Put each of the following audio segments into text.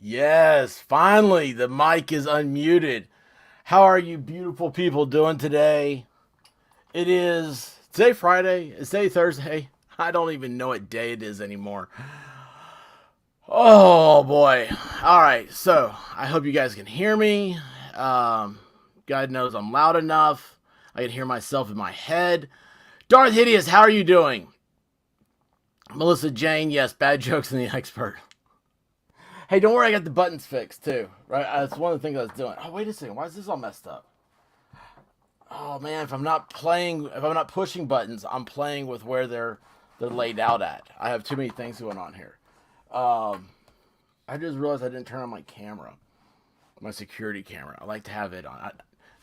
Yes, finally, the mic is unmuted. How are you beautiful people doing today? It is today Friday. It's today Thursday. I don't even know what day it is anymore. Oh boy. All right, so I hope you guys can hear me. God knows I'm loud enough. I can hear myself in my head. Darth Hideous, how are you doing? Melissa Jane, yes, bad jokes and the expert. Hey, don't worry, I got the buttons fixed too. Right, that's one of the things I was doing. Oh, wait a second, why is this all messed up? Oh man, if I'm not pushing buttons, I'm playing with where they're laid out at. I have too many things going on here. I just realized I didn't turn on my camera, my security camera. I like to have it on.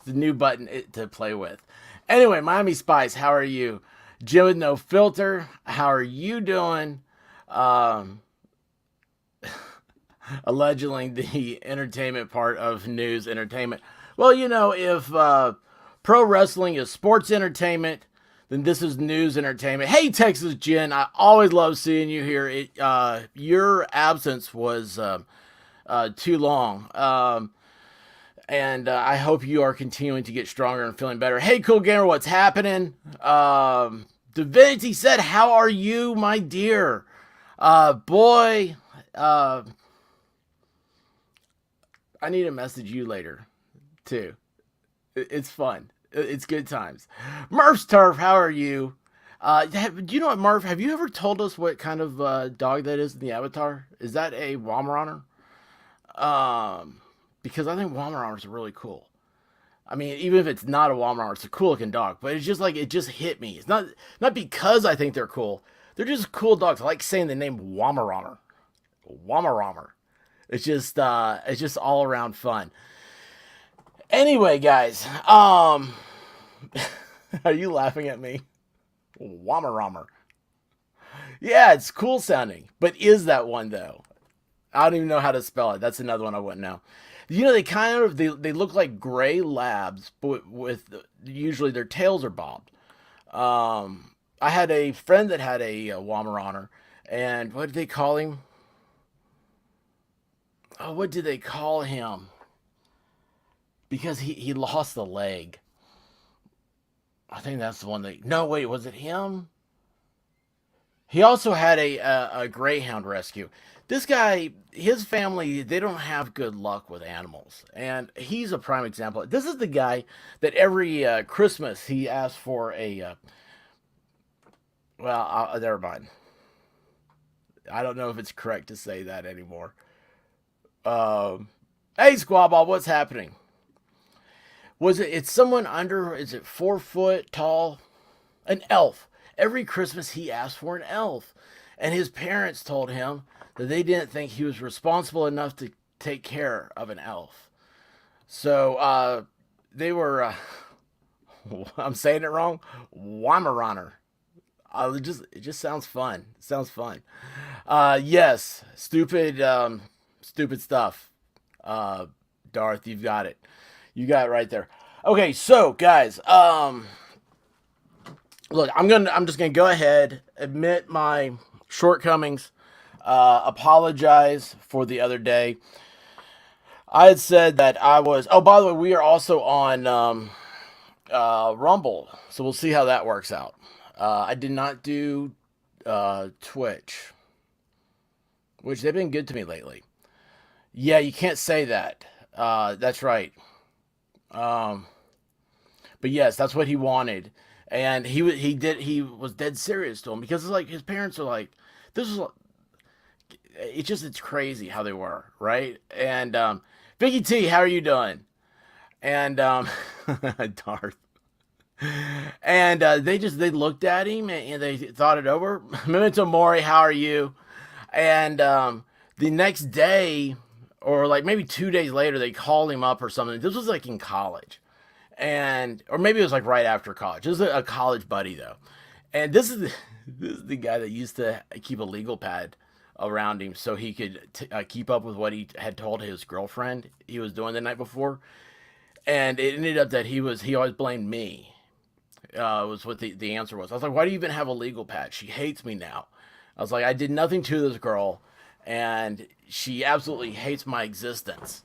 It's a new button to play with. Anyway, Miami Spice, how are you? Jim with no filter, how are you doing? Allegedly the entertainment part of news entertainment. Well, you know, if pro wrestling is sports entertainment, then this is news entertainment. Hey, Texas Jen, I always love seeing you here. Your absence was too long. And I hope you are continuing to get stronger and feeling better. Hey, Cool Gamer, what's happening? Divinity said, how are you, my dear? Boy, I need to message you later, too. It's fun. It's good times. Murph's Turf, how are you? Do you know what, Murph? Have you ever told us what kind of dog that is in the avatar? Is that a Weimaraner? Because I think Weimaraners are really cool. I mean, even if it's not a Weimaraner, it's a cool looking dog. But it's just like it just hit me. It's not because I think they're cool. They're just cool dogs. I like saying the name Weimaraner. Weimaraner. It's just all around fun. Anyway, guys, are you laughing at me? Weimaraner. Yeah, it's cool sounding, but is that one though? I don't even know how to spell it. That's another one I wouldn't know. You know, they look like gray labs, but with usually their tails are bobbed. I had a friend that had a Weimaraner, and what did they call him? Oh, what did they call him? Because he lost the leg. I think that's the one that. No, wait, was it him? He also had a greyhound rescue. This guy, his family, they don't have good luck with animals, and he's a prime example. This is the guy that every Christmas he asks for a. Never mind. I don't know if it's correct to say that anymore. Hey, Squawball, what's happening? It's someone under, is it 4 foot tall? An elf. Every Christmas he asked for an elf. And his parents told him that they didn't think he was responsible enough to take care of an elf. So, they were, I'm saying it wrong, Weimaraner. It just sounds fun. It sounds fun. Yes, stupid stuff. Darth, you've got it. You got it right there. Okay, so guys, look, I'm just gonna go ahead, admit my shortcomings, apologize for the other day. I had said that I was. Oh, by the way, we are also on Rumble, so we'll see how that works out. I did not do Twitch, which they've been good to me lately. Yeah, you can't say that. That's right. Um, but yes, that's what he wanted, and he was dead serious to him because it's like his parents are like, this is it's crazy how they were, right? And Vicky T, how are you doing? And Darth. And they looked at him and they thought it over. Memento Mori, how are you? And the next day, or like maybe 2 days later, they called him up or something. This was like in college, and or maybe it was like right after college. This was a college buddy though, and this is the guy that used to keep a legal pad around him so he could keep up with what he had told his girlfriend he was doing the night before. And it ended up that he always blamed me. Was what the answer was. I was like, why do you even have a legal pad? She hates me now. I was like, I did nothing to this girl, and she absolutely hates my existence.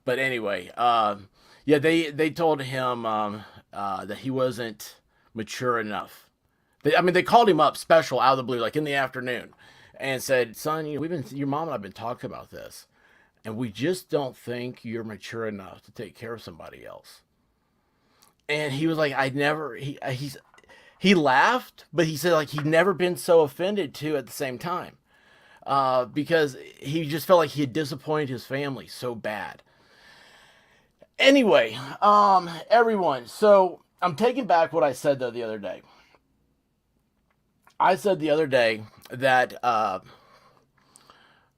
But anyway, yeah, they told him that he wasn't mature enough. I mean, they called him up special out of the blue, like in the afternoon, and said, "Son, your mom and I've been talking about this, and we just don't think you're mature enough to take care of somebody else." And he was like, "I never." He laughed, but he said like he'd never been so offended too at the same time, because he just felt like he had disappointed his family so bad. Anyway, everyone. So I'm taking back what I said though the other day. I said the other day that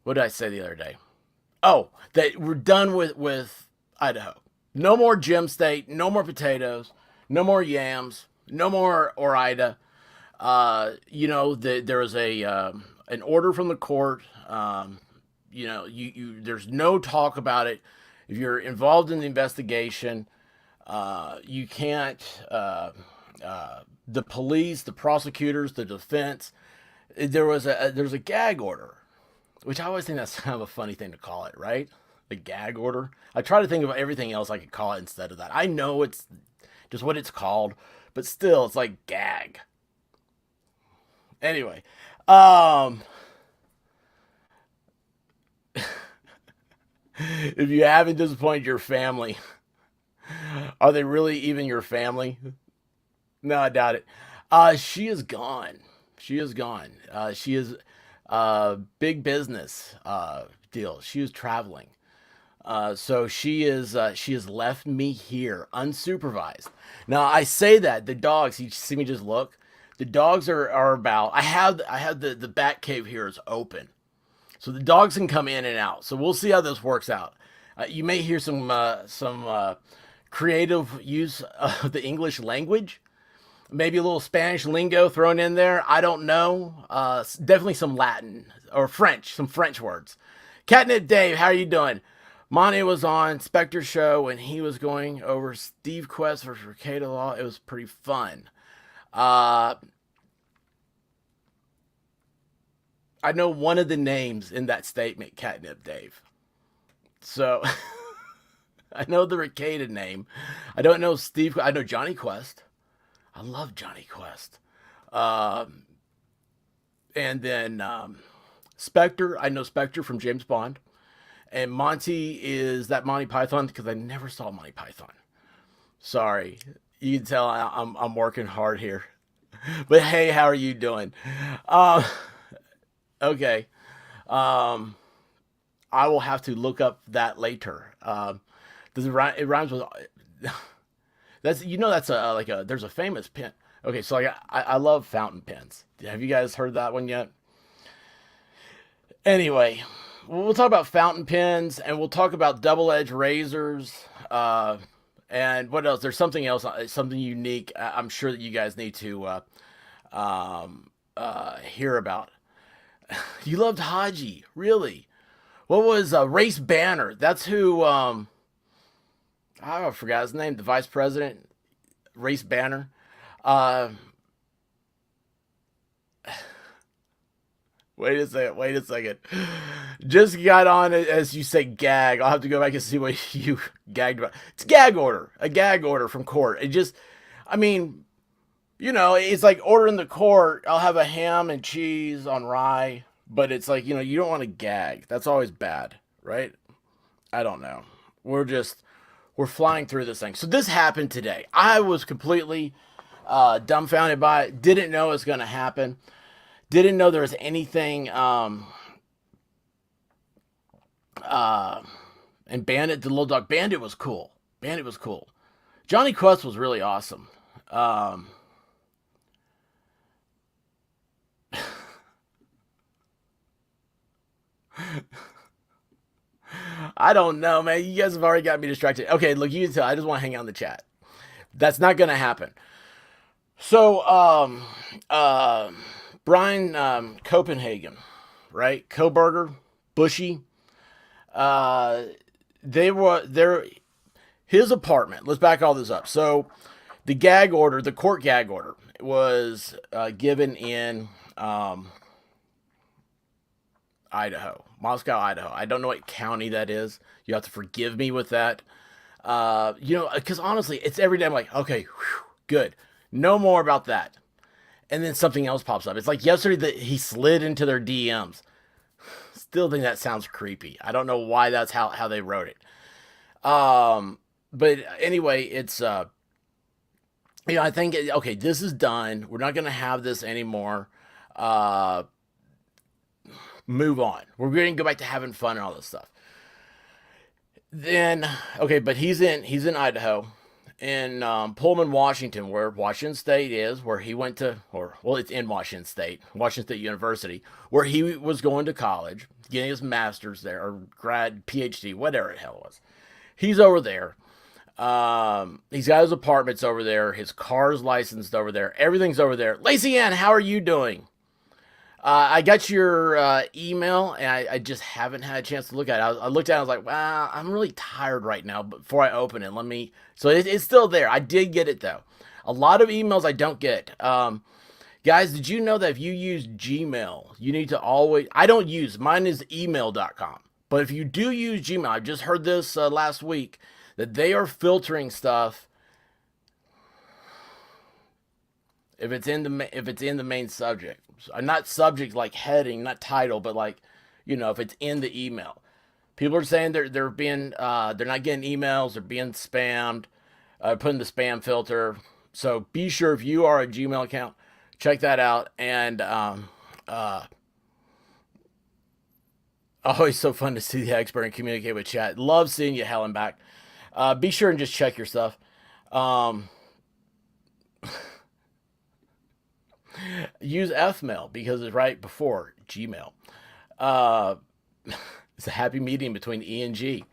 what did I say the other day? Oh, that we're done with Idaho. No more gem state. No more potatoes. No more yams. No more Orida. There was a an order from the court. There's no talk about it. If you're involved in the investigation, you can't. The police, the prosecutors, the defense. There's a gag order, which I always think that's kind of a funny thing to call it, right? A gag order. I try to think of everything else I could call it instead of that. I know it's just what it's called, but still, it's like gag. Anyway, um, if you haven't disappointed your family, are they really even your family? No, I doubt it. She is gone. She is gone. She is big business deal. She is traveling. So she has left me here unsupervised. Now I say that the dogs, you see me just look. The dogs are about. I have the bat cave here is open, so the dogs can come in and out. So we'll see how this works out. You may hear some creative use of the English language, maybe a little Spanish lingo thrown in there. I don't know. Definitely some Latin or French, some French words. Catnip Dave, how are you doing? Monty was on Spectre show when he was going over Steve Quest versus Recato Law. It was pretty fun. I know one of the names in that statement, Catnip Dave. So I know the Recato name. I don't know Steve. I know Johnny Quest. I love Johnny Quest. Um, and then Spectre. I know Spectre from James Bond. And Monty is that Monty Python because I never saw Monty Python. Sorry, you can tell I'm working hard here. But hey, how are you doing? Um, okay, um, I will have to look up that later. Does it rhyme? It rhymes with that's that's a like a there's a famous pen. Okay, so like I love fountain pens. Have you guys heard that one yet? Anyway, we'll talk about fountain pens and we'll talk about double-edged razors. And what else? There's something else, something unique. I'm sure that you guys need to hear about. You loved Haji, really? What was Race Banner? That's who. I forgot his name. The vice president, Race Banner. Uh, Wait a second. Wait a second. Just got on as you say gag. I'll have to go back and see what you gagged about. It's gag order. A gag order from court. It just, I mean, it's like ordering the court. I'll have a ham and cheese on rye, but it's like, you don't want to gag. That's always bad, right? I don't know. We're flying through this thing. So this happened today. I was completely dumbfounded by it. Didn't know it was going to happen. Didn't know there was anything. And Bandit, the little dog Bandit was cool. Bandit was cool. Johnny Quest was really awesome. Um, I don't know, man. You guys have already got me distracted. Okay, look, you can tell. I just want to hang out in the chat. That's not gonna happen. So, Bryan Copenhagen, right? Kohberger, Bushy. Uh, they were there. His apartment. Let's back all this up. So, the gag order, the court gag order, was given in Idaho, Moscow, Idaho. I don't know what county that is. You have to forgive me with that. Because honestly, it's every day I'm like, okay, whew, good. No more about that. And then something else pops up. It's like yesterday that he slid into their DMs. Still think that sounds creepy. I don't know why that's how they wrote it. But anyway, it's I think okay, this is done. We're not gonna have this anymore. Uh, Move on. We're going to go back to having fun and all this stuff. Then okay, but he's in Idaho, in Pullman, Washington, where Washington State is, where he went to, or well, it's in Washington State University, where he was going to college, getting his master's there, or grad, PhD, whatever the hell it was. He's over there. He's got his apartments over there. His car's licensed over there. Everything's over there. Lacey Ann, how are you doing? I got your email, and I just haven't had a chance to look at it. I looked at it, I was like, wow, I'm really tired right now. But before I open it, let me. So it's still there. I did get it, though. A lot of emails I don't get. Guys, did you know that if you use Gmail, you need to always. I don't use. Mine is email.com. But if you do use Gmail, I just heard this last week, that they are filtering stuff if it's in the main subject, not subject like heading, not title, but like, if it's in the email. People are saying they're being they're not getting emails, they're being spammed, putting the spam filter. So be sure, if you are a Gmail account, check that out. And always so fun to see the expert and communicate with chat. Love seeing you, Helen, back. Be sure and just check your stuff. Um, Use Fmail because it's right before Gmail. Uh, it's a happy medium between E and G.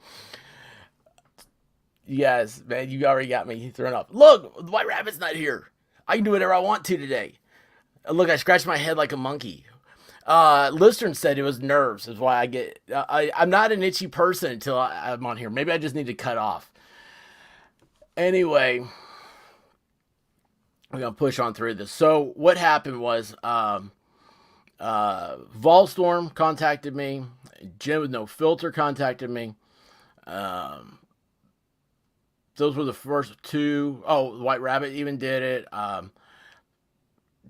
Yes, man, you already got me thrown off. Look, the White Rabbit's not here. I can do whatever I want to today. Look, I scratched my head like a monkey. Listern said it was nerves, is why I get. I'm not an itchy person until I'm on here. Maybe I just need to cut off. Anyway, we're gonna push on through this. So what happened was, Volstorm contacted me. Jim with No Filter contacted me. Um, those were the first two. Oh, White Rabbit even did it.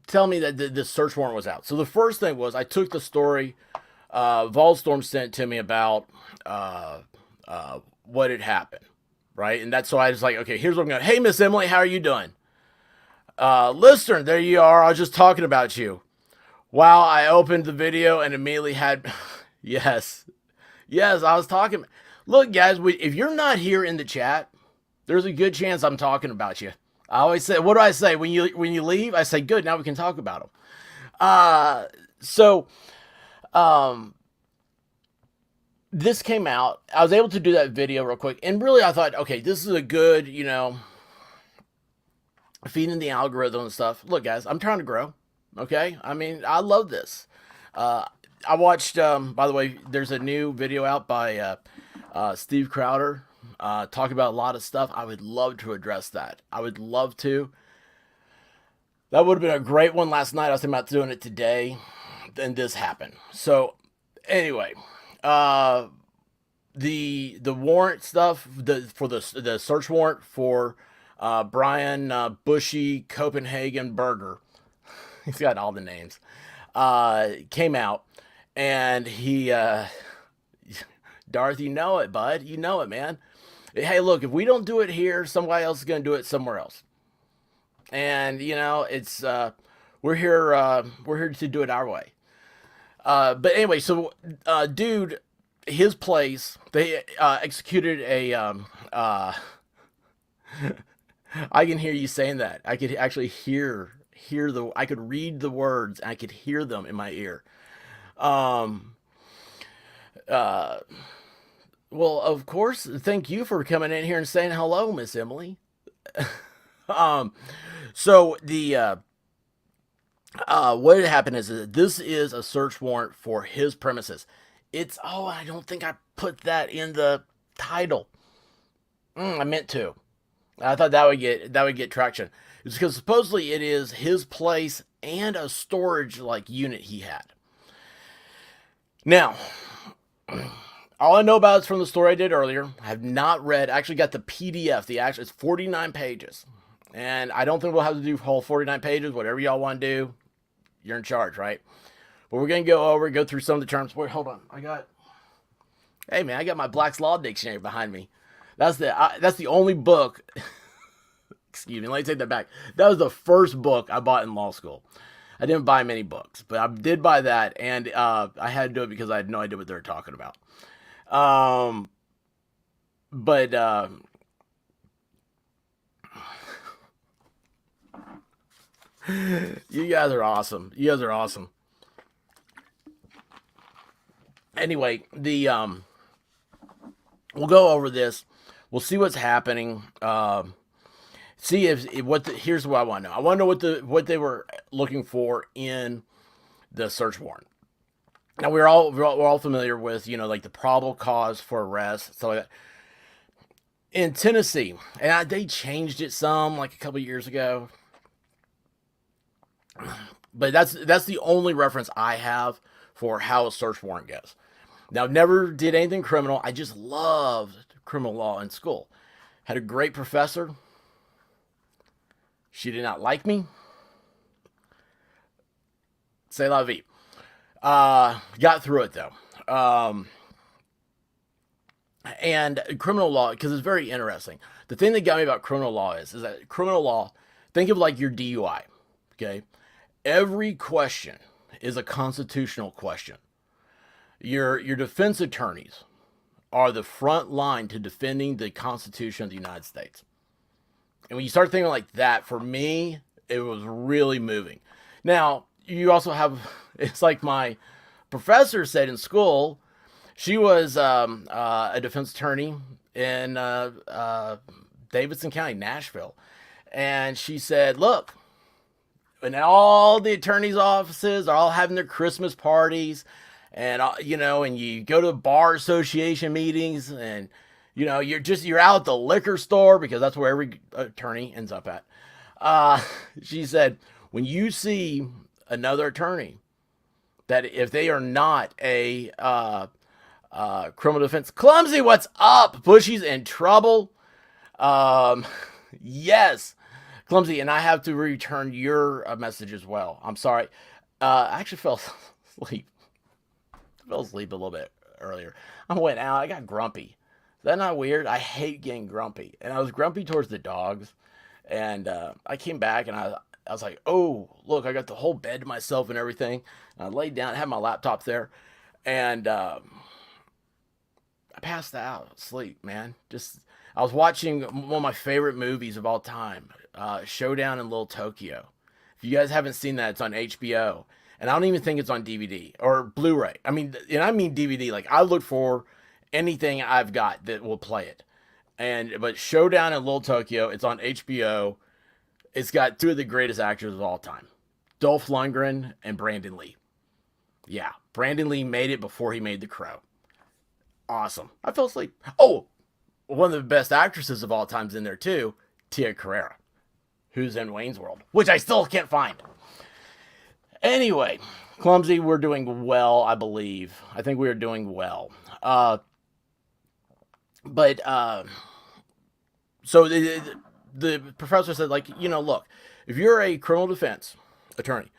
Tell me that the search warrant was out. So the first thing was I took the story Volstorm sent to me about what had happened, right? And that's so I was like, okay, here's what I'm going. Hey, Miss Emily, how are you doing? Listener, there you are. I was just talking about you. Wow, I opened the video and immediately had, yes, I was talking. Look, guys, if you're not here in the chat, there's a good chance I'm talking about you. I always say, what do I say when you leave? I say, good, now we can talk about them. So, this came out. I was able to do that video real quick, and really, I thought, okay, this is a good, feeding the algorithm and stuff. Look, guys, I'm trying to grow. Okay, I mean, I love this. I watched. By the way, there's a new video out by Steve Crowder. Talk about a lot of stuff. I would love to address that. I would love to. That would have been a great one last night. I was thinking about doing it today. Then this happened. So anyway, the warrant stuff, for the search warrant for Bryan Bushy Copenhagen Burger. He's got all the names. Came out, and he Darth, you know it, bud. You know it, man. Hey, look, if we don't do it here, somebody else is going to do it somewhere else. And, it's, we're here to do it our way. But anyway, so, dude, his place, they executed a. I can hear you saying that. I could actually hear the. I could read the words. And I could hear them in my ear. Um. Uh. Well, of course. Thank you for coming in here and saying hello, Miss Emily. Um. So what had happened is that this is a search warrant for his premises. It's I don't think I put that in the title. I meant to. I thought that would get traction. It's because supposedly it is his place and a storage like unit he had. Now, all I know about is from the story I did earlier. I have not read. I actually got the PDF. It's 49 pages, and I don't think we'll have to do whole 49 pages. Whatever y'all want to do, you're in charge, right? But we're gonna go through some of the terms. Wait, hold on. Hey man, I got my Black's Law Dictionary behind me. That's the only book. Excuse me, let me take that back. That was the first book I bought in law school. I didn't buy many books, but I did buy that, and I had to do it because I had no idea what they were talking about. But you guys are awesome. You guys are awesome. Anyway, we'll go over this. We'll see what's happening. See if here's what I want to know. I want to know what they were looking for in the search warrant. Now we're all familiar with like the probable cause for arrest. So in Tennessee, and they changed it some like a couple years ago, but that's the only reference I have for how a search warrant goes. Now, never did anything criminal. I just loved criminal law in school. Had a great professor. She did not like me. C'est la vie. Got through it though. And criminal law, because it's very interesting. The thing that got me about criminal law is that criminal law, think of like your DUI. Okay. Every question is a constitutional question. Your defense attorneys are the front line to defending the Constitution of the United States. And when you start thinking like that, for me, it was really moving. Now, you also have, it's like my professor said in school, she was a defense attorney in Davidson County, Nashville. And she said, look, when all the attorneys' offices are all having their Christmas parties, and and you go to bar association meetings, and you're out at the liquor store because that's where every attorney ends up at. She said, when you see another attorney, that if they are not a criminal defense, Clumsy, what's up? Bushy's in trouble. Yes, Clumsy, and I have to return your message as well. I'm sorry. I actually fell asleep. A little bit earlier. I went out. I got grumpy. Is that not weird? I hate getting grumpy. And I was grumpy towards the dogs. And I came back and I was like, oh, look, I got the whole bed to myself and everything. And I laid down. I had my laptop there. And I passed out. Sleep, man. I was watching one of my favorite movies of all time, Showdown in Little Tokyo. If you guys haven't seen that, it's on HBO. And I don't even think it's on DVD or Blu-ray. I mean DVD. Like, I look for anything I've got that will play it. But Showdown in Little Tokyo, it's on HBO. It's got two of the greatest actors of all time, Dolph Lundgren and Brandon Lee. Yeah, Brandon Lee made it before he made The Crow. Awesome. I fell asleep. Oh, one of the best actresses of all time's in there too, Tia Carrere, who's in Wayne's World, which I still can't find. Anyway, Clumsy, we're doing well, I believe. I think we are doing well. So the professor said, like, look, if you're a criminal defense attorney,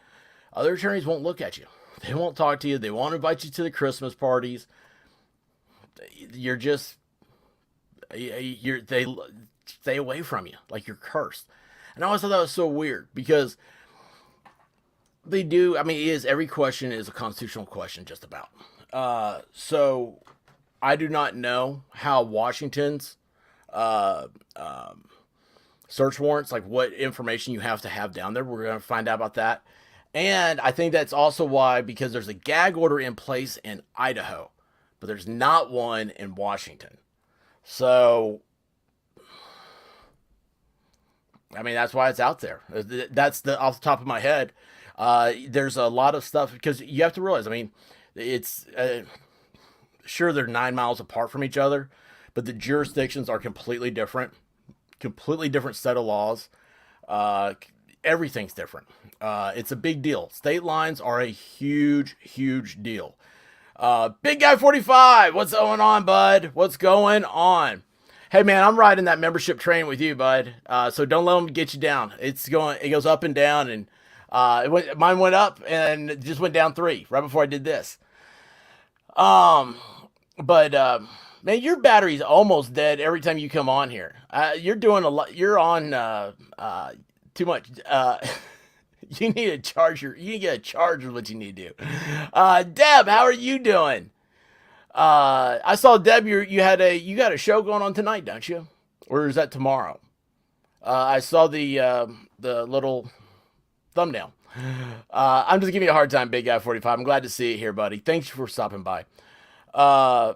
other attorneys won't look at you. They won't talk to you. They won't invite you to the Christmas parties. They stay away from you, like you're cursed. And I always thought that was so weird because they do. I mean, every question is a constitutional question, just about. So I do not know how Washington's uh, um, search warrants, like what information you have to have down there. We're going to find out about that. And I think that's also why, because there's a gag order in place in Idaho, but there's not one in Washington. So, I mean, that's why it's out there. That's the off the top of my head. There's a lot of stuff because you have to realize. I mean, it's sure they're 9 miles apart from each other, but the jurisdictions are completely different set of laws. Everything's different. It's a big deal. State lines are a huge deal. Big Guy 45, what's going on, bud? What's going on? Hey, man, I'm riding that membership train with you, bud. So don't let them get you down. It goes up and down, and mine went up and it just went down 3 right before I did this. But man, your battery's almost dead every time you come on here. You're doing a lot. You're on too much. You need a charger. You need to get a charger. Is what you need to do. Deb, how are you doing? I saw Deb. You got a show going on tonight, don't you? Or is that tomorrow? I saw the little thumbnail. I'm just giving you a hard time, Big Guy 45. I'm glad to see you here, buddy. Thanks for stopping by. A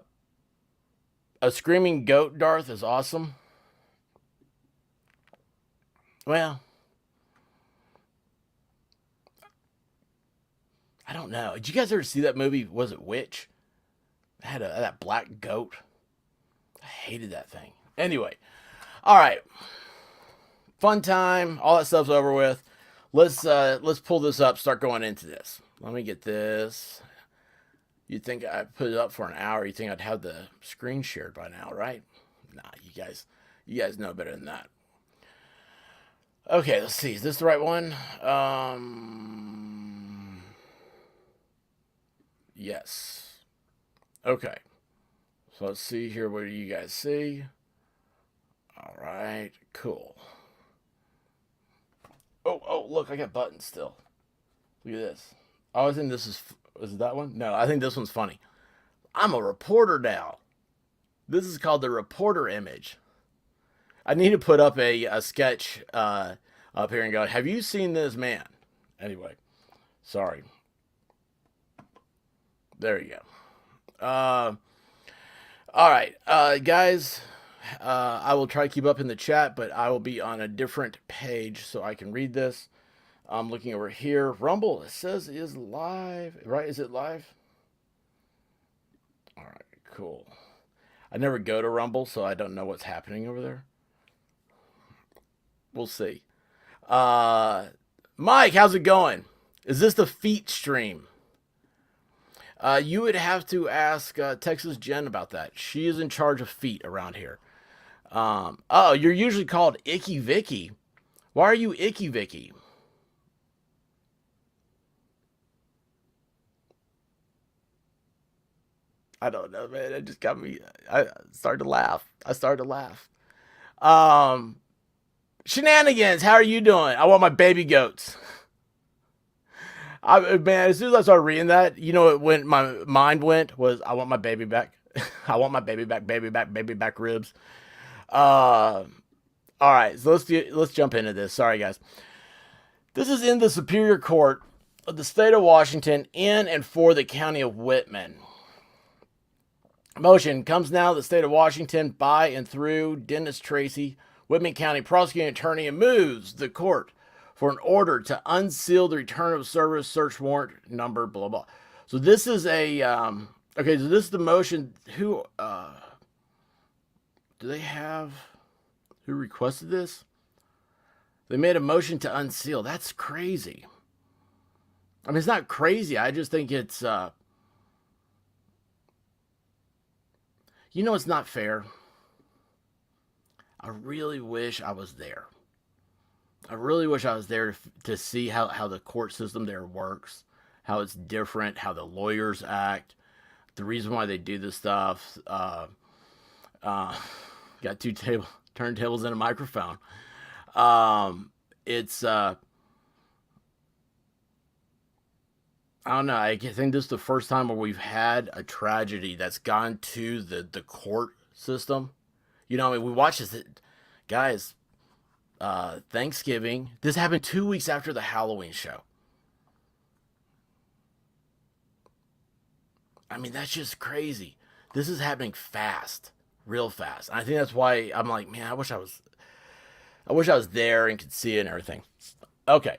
screaming goat, Darth, is awesome. Well, I don't know. Did you guys ever see that movie? Was it Witch? It had that black goat. I hated that thing. Anyway, all right. Fun time. All that stuff's over with. Let's pull this up. Start going into this. Let me get this. You'd think I'd put it up for an hour. You think I'd have the screen shared by now, right? Nah, you guys know better than that. Okay, let's see. Is this the right one? Yes. Okay. So let's see here. What do you guys see? All right. Cool. Oh, look, I got buttons still. Look at this. Oh, I think this is it that one? No, I think this one's funny. I'm a reporter now. This is called the reporter image. I need to put up a sketch up here and go, have you seen this man? Anyway, sorry. There you go. All right, guys. I will try to keep up in the chat, but I will be on a different page so I can read this. I'm looking over here. Rumble, it says it is live. Right? Is it live? All right, cool. I never go to Rumble, so I don't know what's happening over there. We'll see. Mike, how's it going? Is this the feet stream? You would have to ask Texas Jen about that. She is in charge of feet around here. Oh, you're usually called Icky Vicky. Why are you Icky Vicky? I don't know, man. It just got me. I started to laugh. Um, Shenanigans, how are you doing? I want my baby goats. Man, as soon as I started reading that, you know what my mind went was, I want my baby back. I want my baby back ribs. All right, so let's jump into this. Sorry, guys. This is in the Superior Court of the state of Washington in and for the county of Whitman. Motion comes now the state of Washington by and through Dennis Tracy, Whitman County prosecuting attorney, and moves the court for an order to unseal the return of service search warrant number blah blah. So this is a okay. So this is the motion. Who do they have? Who requested this? They made a motion to unseal. That's crazy. I mean, it's not crazy. I just think it's it's not fair. I really wish I was there. I really wish I was there to see how the court system there works, how it's different, how the lawyers act, the reason why they do this stuff. Got two turntables and a microphone. It's I don't know. I think this is the first time where we've had a tragedy that's gone to the court system. I mean, we watch this, guys. Thanksgiving. This happened 2 weeks after the Halloween show. I mean, that's just crazy. This is happening fast, real fast. And I think that's why I'm like, man, I wish I was there and could see it and everything. Okay.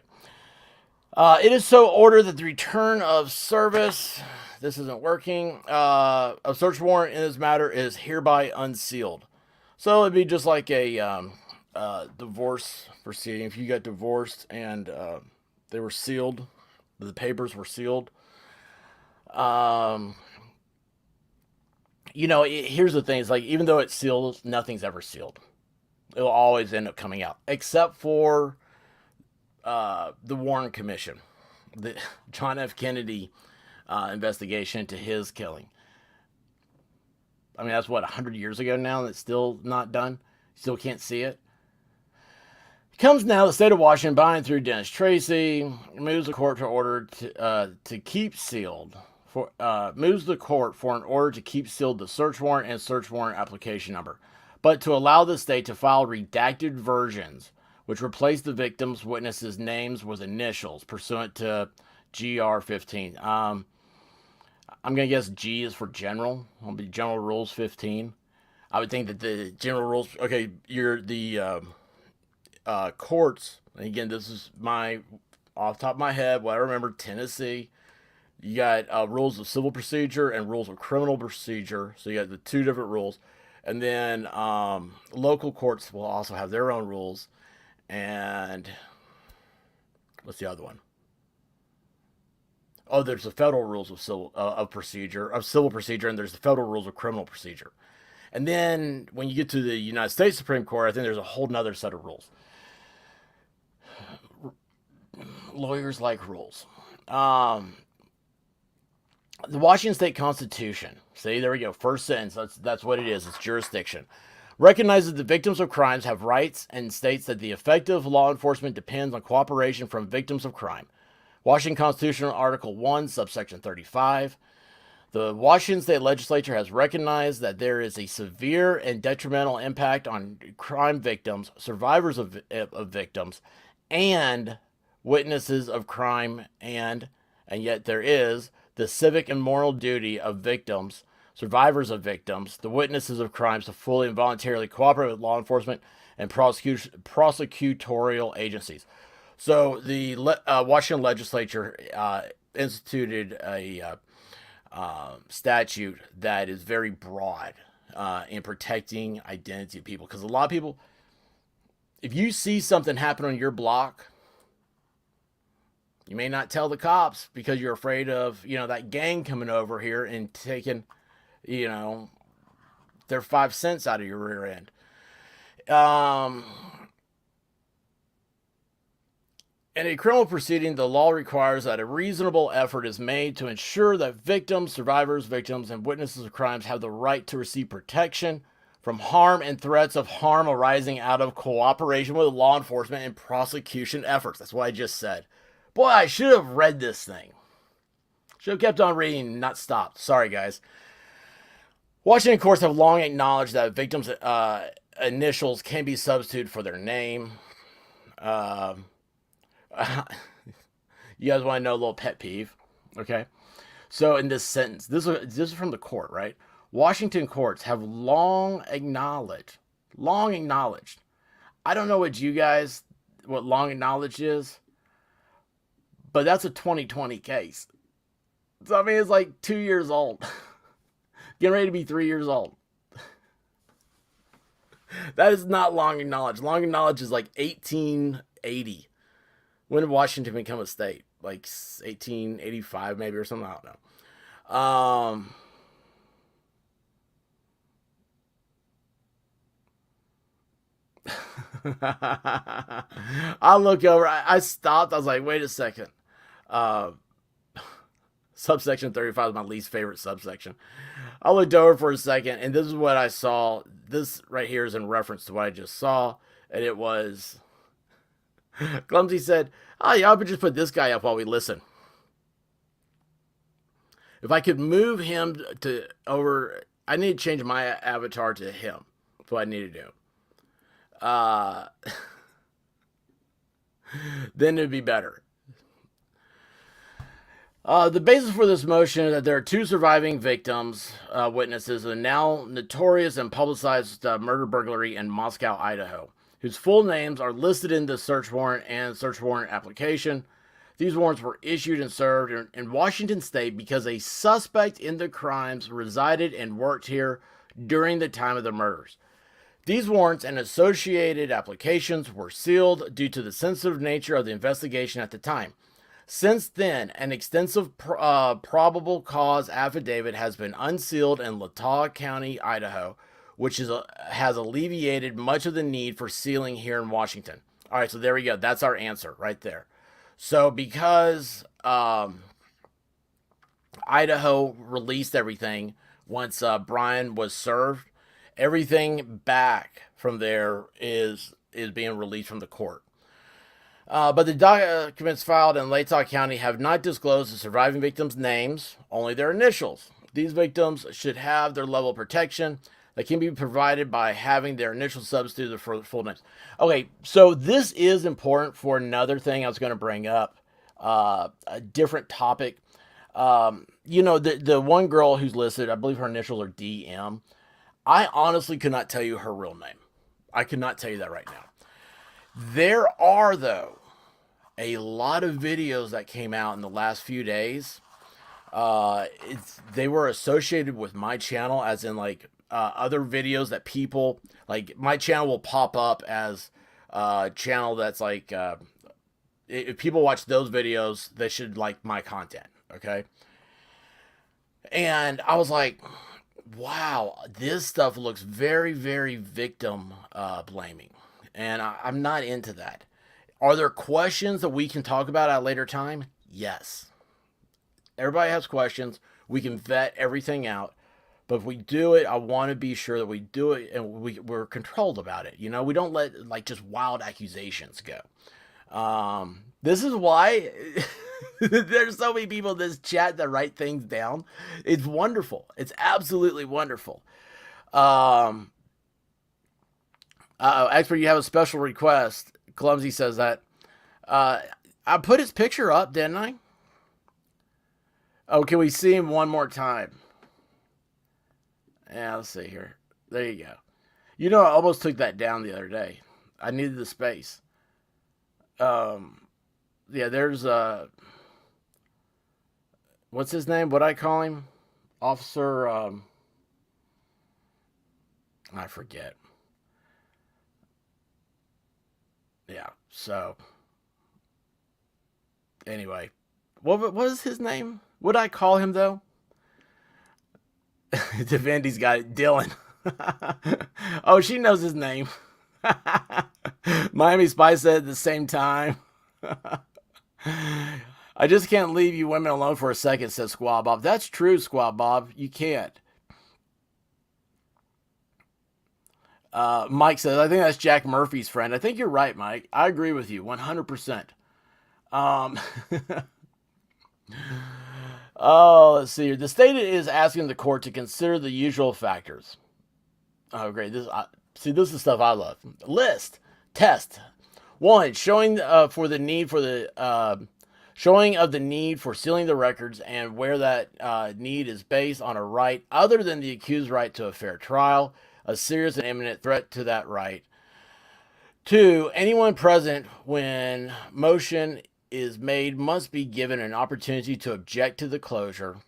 It is so ordered that the return of service, this isn't working, a search warrant in this matter is hereby unsealed. So it'd be just like a divorce proceeding. If you got divorced and they were sealed, the papers were sealed. Um, Here's the thing: it's like even though it's sealed, nothing's ever sealed. It'll always end up coming out, except for the Warren Commission, the John F. Kennedy investigation into his killing. I mean, that's what 100 years ago now. That's still not done. Still can't see it. It comes now. The state of Washington, by and through Dennis Tracy, moves the court to order to keep sealed. Moves the court for an order to keep sealed the search warrant and search warrant application number, but to allow the state to file redacted versions which replace the victims' witnesses' names with initials pursuant to GR 15. I'm gonna guess G is for general. It'll be General Rules 15. I would think that the general rules. Okay, you're the courts. And again, this is my off the top of my head. What I remember, Tennessee. You got rules of civil procedure and rules of criminal procedure. So you got the two different rules. And then local courts will also have their own rules. And what's the other one? Oh, there's the federal rules of civil procedure, and there's the federal rules of criminal procedure. And then when you get to the United States Supreme Court, I think there's a whole nother set of rules. Lawyers like rules. The Washington State Constitution. See, there we go. First sentence. That's what it is. It's jurisdiction. Recognizes the victims of crimes have rights and states that the effective law enforcement depends on cooperation from victims of crime. Washington Constitution, Article 1, subsection 35. The Washington State Legislature has recognized that there is a severe and detrimental impact on crime victims, survivors of victims, and witnesses of crime, and yet there is the civic and moral duty of victims, survivors of victims, the witnesses of crimes to fully and voluntarily cooperate with law enforcement and prosecutorial agencies. So the Washington legislature instituted a statute that is very broad in protecting identity of people. Because a lot of people, if you see something happen on your block, you may not tell the cops because you're afraid of, that gang coming over here and taking, their 5 cents out of your rear end. In a criminal proceeding, the law requires that a reasonable effort is made to ensure that victims, survivors, victims, and witnesses of crimes have the right to receive protection from harm and threats of harm arising out of cooperation with law enforcement and prosecution efforts. That's what I just said. Boy, I should have read this thing. Should have kept on reading, not stopped. Sorry, guys. Washington courts have long acknowledged that victims' initials can be substituted for their name. You guys want to know a little pet peeve? Okay. So in this sentence, this is from the court, right? Washington courts have long acknowledged. I don't know what long acknowledged is, but that's a 2020 case. So I mean, it's like 2 years old. Getting ready to be 3 years old. That is not long acknowledged. Long acknowledged is like 1880. When did Washington become a state? Like 1885 maybe or something? I don't know. I look over. I stopped. I was like, wait a second. Uh, Subsection 35 is my least favorite subsection. I looked over for a second, and this is what I saw. This right here is in reference to what I just saw, and it was Clumsy said, "Oh, yeah, I would just put this guy up while we listen." If I could move him to over, I need to change my avatar to him. That's what I need to do. Uh, then it'd be better. The basis for this motion is that there are two surviving victims, witnesses, of the now notorious and publicized murder burglary in Moscow, Idaho, whose full names are listed in the search warrant and search warrant application. These warrants were issued and served in Washington state because a suspect in the crimes resided and worked here during the time of the murders. These warrants and associated applications were sealed due to the sensitive nature of the investigation at the time. Since then, an extensive probable cause affidavit has been unsealed in Latah County, Idaho, which has alleviated much of the need for sealing here in Washington. All right, so there we go. That's our answer right there. So because Idaho released everything once Bryan was served, everything back from there is being released from the court. But the documents filed in Latah County have not disclosed the surviving victims' names, only their initials. These victims should have their level of protection that can be provided by having their initials substituted for full names. Okay, so this is important for another thing I was going to bring up, a different topic. The one girl who's listed, I believe her initials are DM. I honestly could not tell you her real name. I could not tell you that right now. There are, though, a lot of videos that came out in the last few days. They were associated with my channel, as in like other videos that people like. My channel will pop up as a channel that's like, if people watch those videos, they should like my content. Okay. And I was like, wow, this stuff looks very, very victim blaming. And I'm not into that. Are there questions that we can talk about at a later time? Yes. Everybody has questions. We can vet everything out. But if we do it, I want to be sure that we do it and we're controlled about it. We don't let like just wild accusations go. This is why there's so many people in this chat that write things down. It's wonderful. It's absolutely wonderful. Expert, you have a special request. Clumsy says that. I put his picture up, didn't I? Oh, can we see him one more time? Yeah, let's see here. There you go. I almost took that down the other day. I needed the space. Yeah, there's what's his name? What'd I call him? Officer, I forget. Yeah, so anyway, what was his name? What'd I call him though? Devendy's got it. Dylan. Oh, she knows his name. Miami Spice said at the same time. I just can't leave you women alone for a second, says Squab Bob. That's true, Squab Bob. You can't. Mike says, I think that's Jack Murphy's friend. I think you're right, Mike. I agree with you 100%. Oh, let's see here. The state is asking the court to consider the usual factors. Oh, great. This is stuff I love. List. Test. 1. Showing of the need for sealing the records and where that need is based on a right other than the accused's right to a fair trial, a serious and imminent threat to that right. 2. Anyone present when motion is made must be given an opportunity to object to the closure.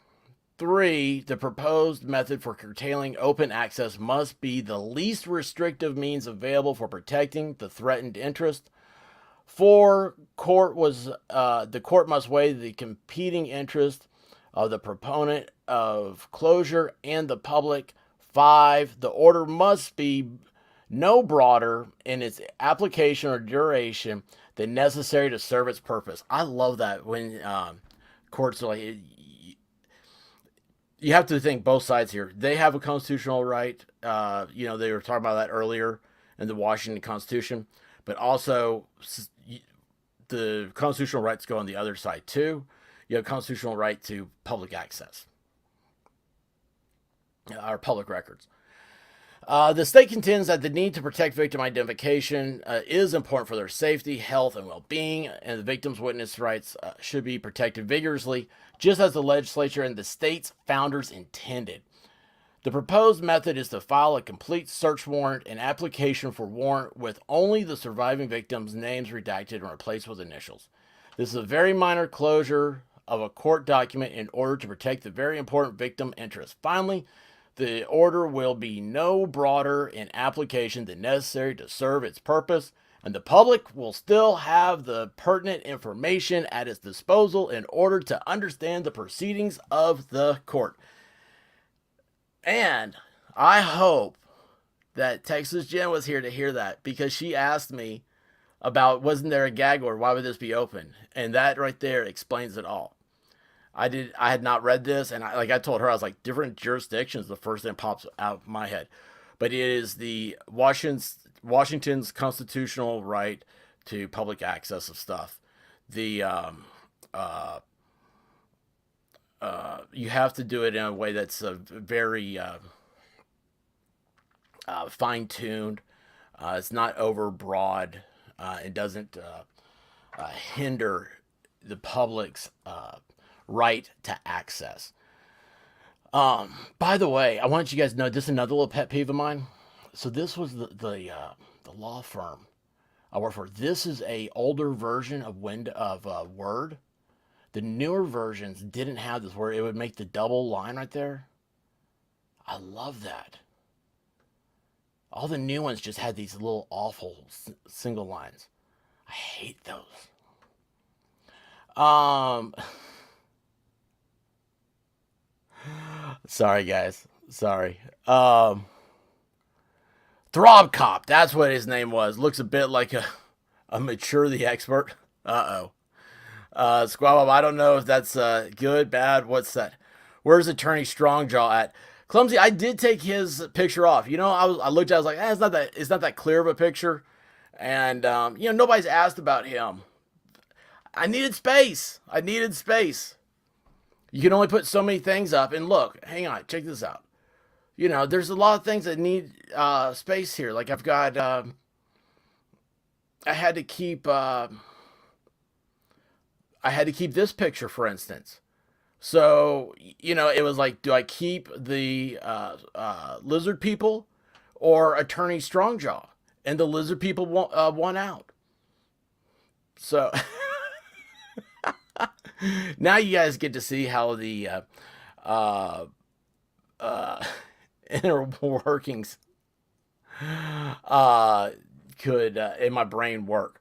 3. The proposed method for curtailing open access must be the least restrictive means available for protecting the threatened interest. 4. The court must weigh the competing interest of the proponent of closure and the public. 5. The order must be no broader in its application or duration than necessary to serve its purpose. I love that when courts are like, you have to think both sides here. They have a constitutional right. They were talking about that earlier in the Washington Constitution, but also the constitutional rights go on the other side too. You have a constitutional right to public access. or public records. The state contends that the need to protect victim identification is important for their safety, health, and well-being, and the victims' witness rights should be protected vigorously, just as the legislature and the state's founders intended. The proposed method is to file a complete search warrant and application for warrant with only the surviving victims' names redacted and replaced with initials. This is a very minor closure of a court document in order to protect the very important victim interest. Finally, the order will be no broader in application than necessary to serve its purpose, and the public will still have the pertinent information at its disposal in order to understand the proceedings of the court. And I hope that Texas Jen was here to hear that, because she asked me about, wasn't there a gag order? Why would this be open? And that right there explains it all. I had not read this, and I told her, I was like, different jurisdictions, the first thing that pops out of my head. But it is the Washington's constitutional right to public access of stuff. The you have to do it in a way that's very fine-tuned. It's not overbroad. It doesn't hinder the public's right to access. By the way, I want you guys to know, this is another little pet peeve of mine. So this was the law firm I work for. This is a older version of Word. The newer versions didn't have this, where it would make the double line right there. I love that. All the new ones just had these little awful single lines. I hate those. Sorry, guys. Sorry. Throb Cop. That's what his name was. Looks a bit like a Mature the Expert. Uh-oh. Squab, I don't know if that's good, bad. What's that? Where's Attorney Strongjaw at? Clumsy, I did take his picture off. You know, I looked at it, I was like, it's not that clear of a picture. And, nobody's asked about him. I needed space. You can only put so many things up. And look, hang on, check this out. There's a lot of things that need space here. Like I've got, I had to keep this picture, for instance. So, it was like, do I keep the lizard people or Attorney Strongjaw? And the lizard people won out. So now you guys get to see how the inner workings could in my brain work.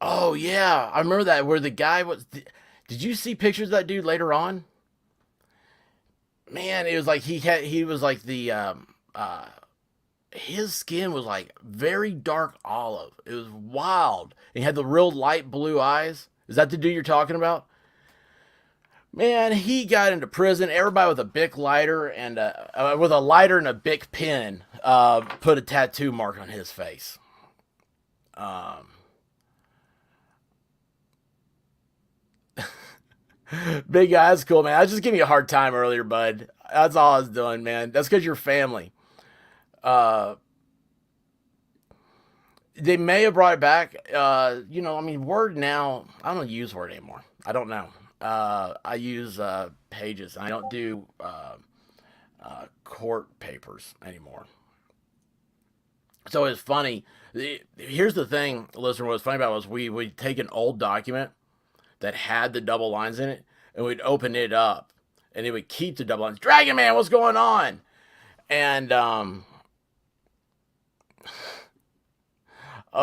Oh yeah, I remember that, where the guy was. Did you see pictures of that dude later on? Man, it was like he was like his skin was like very dark olive. It was wild. He had the real light blue eyes. Is that the dude you're talking about? Man, he got into prison. Everybody with a Bic lighter and with a lighter and a Bic pen put a tattoo mark on his face. Big guy, that's cool, man. I was just giving you a hard time earlier, bud. That's all I was doing, man. That's because you're family. They may have brought it back. Word now, I don't use Word anymore. I don't know. I use Pages. I don't do court papers anymore. So it's funny. Here's the thing, listener. What was funny about it was we'd take an old document that had the double lines in it, and we'd open it up, and it would keep the double lines. Dragon Man, what's going on? And oh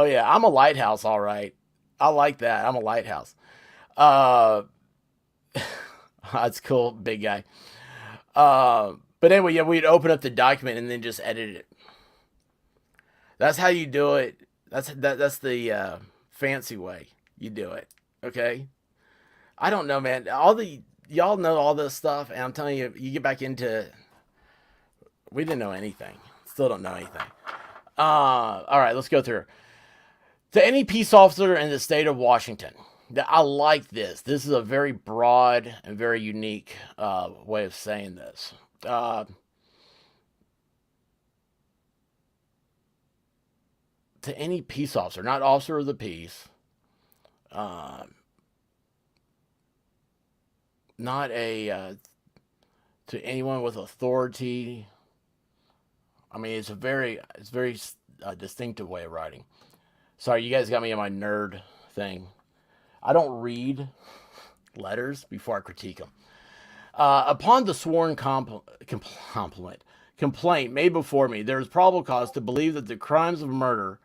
yeah, I'm a lighthouse, all right. I like that. I'm a lighthouse. That's cool, big guy. But anyway, yeah, we'd open up the document and then just edit it. That's how you do it. That's the fancy way you do it. Okay. I don't know, man. Y'all know all this stuff, and I'm telling you, you get back into. We didn't know anything. Still don't know anything. All right, let's go through. To any peace officer in the state of Washington, I like this. This is a very broad and very unique way of saying this. To any peace officer, not officer of the peace, uh, not a to anyone with authority. I mean, it's very distinctive way of writing. Sorry, you guys got me in my nerd thing. I don't read letters before I critique them. Upon the sworn complaint made before me, there is probable cause to believe that the crimes of murder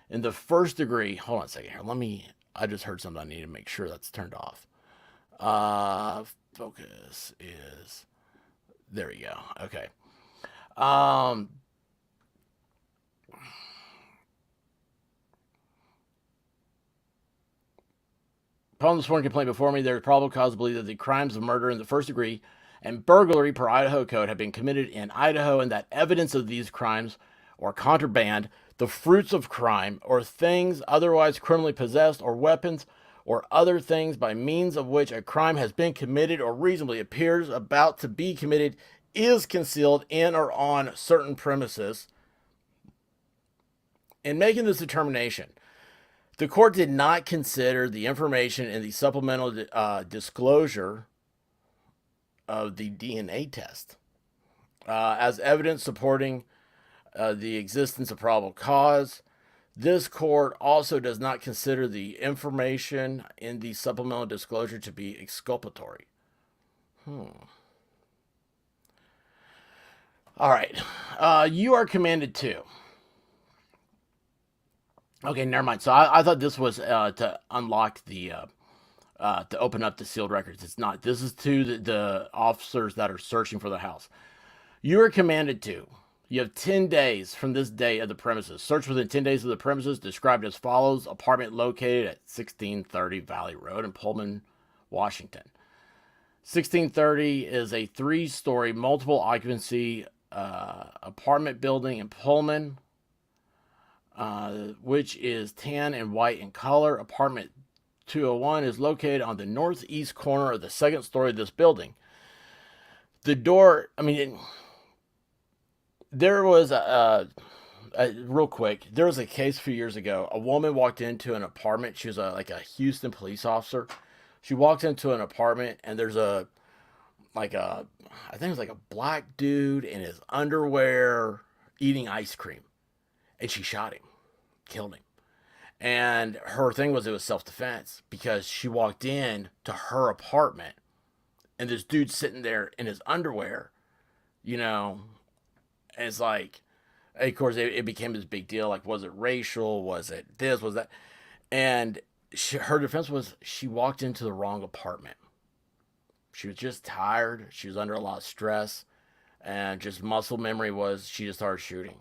in the first degree. Hold on a second here. Let me. I just heard something. I need to make sure that's turned off. Focus is. There we go. Okay. Upon the sworn complaint before me, there is probable cause to believe that the crimes of murder in the first degree and burglary per Idaho code have been committed in Idaho, and that evidence of these crimes or contraband, the fruits of crime, or things otherwise criminally possessed, or weapons, or other things by means of which a crime has been committed or reasonably appears about to be committed, is concealed in or on certain premises. In making this determination, the court did not consider the information in the supplemental disclosure of the DNA test as evidence supporting the existence of probable cause. This court also does not consider the information in the supplemental disclosure to be exculpatory. All right. You are commanded to. Okay, never mind. So I thought this was to unlock the, to open up the sealed records. It's not. This is to the officers that are searching for the house. You are commanded to. You have 10 days from this day of the premises. Search within 10 days of the premises, described as follows. Apartment located at 1630 Valley Road in Pullman, Washington. 1630 is a 3-story, multiple occupancy apartment building in Pullman, which is tan and white in color. Apartment 201 is located on the northeast corner of the second story of this building. The door, there was real quick, there was a case a few years ago. A woman walked into an apartment. She was like a Houston police officer. She walked into an apartment, and there's I think it was like a black dude in his underwear eating ice cream. And she shot him, killed him. And her thing was it was self-defense because she walked in to her apartment and this dude's sitting there in his underwear, and it's like, of course, it became this big deal. Like, was it racial? Was it this? Was that? And her defense was she walked into the wrong apartment. She was just tired. She was under a lot of stress. And just muscle memory was she just started shooting.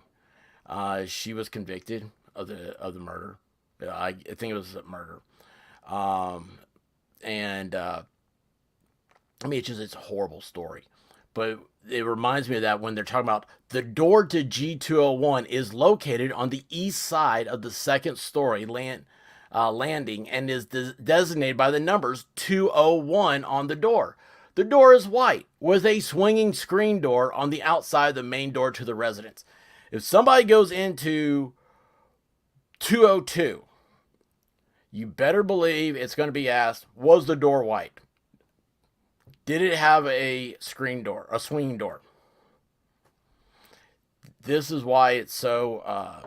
She was convicted of the murder. I think it was a murder. It's a horrible story. But it reminds me of that when they're talking about the door to G201 is located on the east side of the second story landing and is designated by the numbers 201 on the door. The door is white with a swinging screen door on the outside of the main door to the residence. If somebody goes into 202, you better believe it's going to be asked, was the door white? Did it have a screen door, a swinging door? This is why it's so...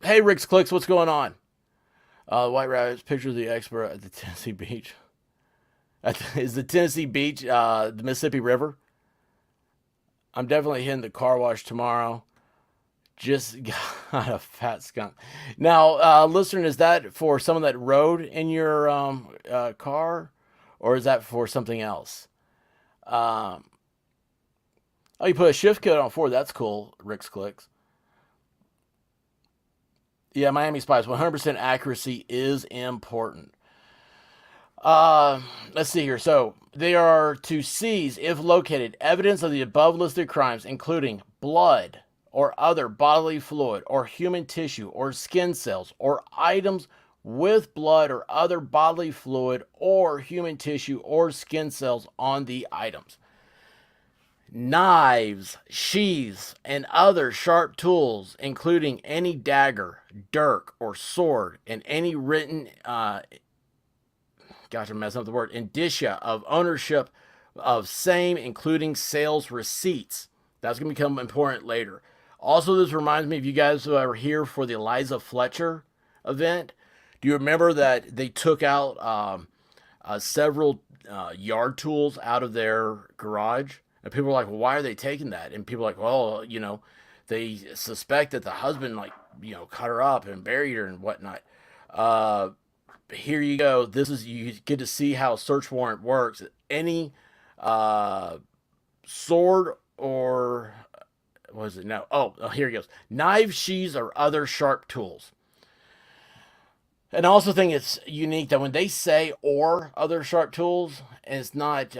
Hey, Rick's Clicks, what's going on? White Rabbit's picture of the expert at the Tennessee beach. Is the Tennessee beach the Mississippi River? I'm definitely hitting the car wash tomorrow. Just got a fat skunk. Now, listener, is that for someone that rode in your car? Or is that for something else? Oh, you put a shift code on Ford. That's cool, Rick's Clicks. Yeah, Miami Spice. 100% accuracy is important. Let's see here. So, they are to seize, if located, evidence of the above listed crimes, including blood or other bodily fluid or human tissue or skin cells or items with blood or other bodily fluid or human tissue or skin cells on the items. Knives, sheaths, and other sharp tools, including any dagger, dirk, or sword, and any written, gosh, I'm messing up the word, indicia of ownership of same, including sales receipts. That's going to become important later. Also, this reminds me of you guys who were here for the Eliza Fletcher event. Do you remember that they took out several yard tools out of their garage? And people were like, well, why are they taking that? And people were like, well, they suspect that the husband, cut her up and buried her and whatnot. Here you go. You get to see how a search warrant works. Any sword or, what is it? No. Oh, here it goes. Knives, sheaths, or other sharp tools. And I also think it's unique that when they say or other sharp tools, it's not,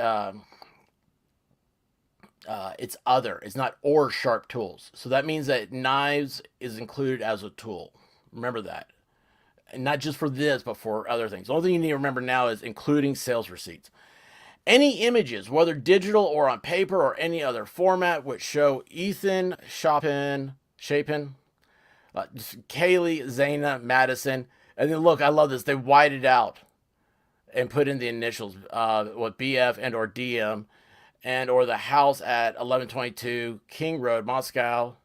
it's other. It's not or sharp tools. So that means that knives is included as a tool. Remember that. And not just for this, but for other things. The only thing you need to remember now is including sales receipts. Any images, whether digital or on paper or any other format, which show Ethan, Chapin, Kaylee, Zana, Madison. And then look, I love this. They whited out and put in the initials, with BF and or DM, and or the house at 1122 King Road, Moscow,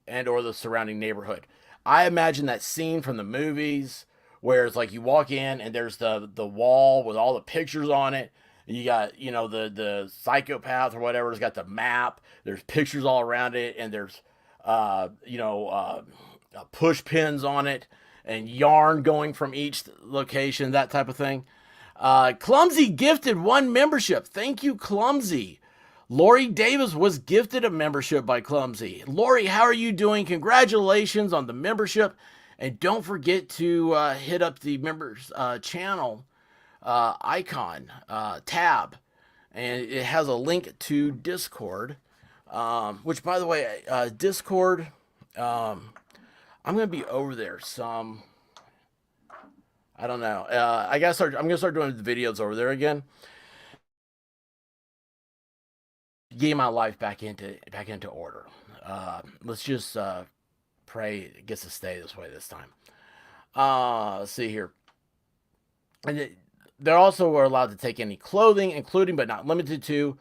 and or the surrounding neighborhood. I imagine that scene from the movies where it's like you walk in and there's the wall with all the pictures on it. You got, the psychopath or whatever has got the map. There's pictures all around it, and there's, push pins on it and yarn going from each location, that type of thing. Clumsy gifted 1 membership. Thank you, Clumsy. Lori Davis was gifted a membership by Clumsy. Lori, how are you doing? Congratulations on the membership. And don't forget to hit up the members channel icon tab. And it has a link to Discord. Which, by the way, Discord, I'm going to be over there some. I don't know. I'm going to start doing the videos over there again. Getting my life back into order. Let's just pray it gets to stay this way this time. Let's see here. And they also are allowed to take any clothing, including but not limited to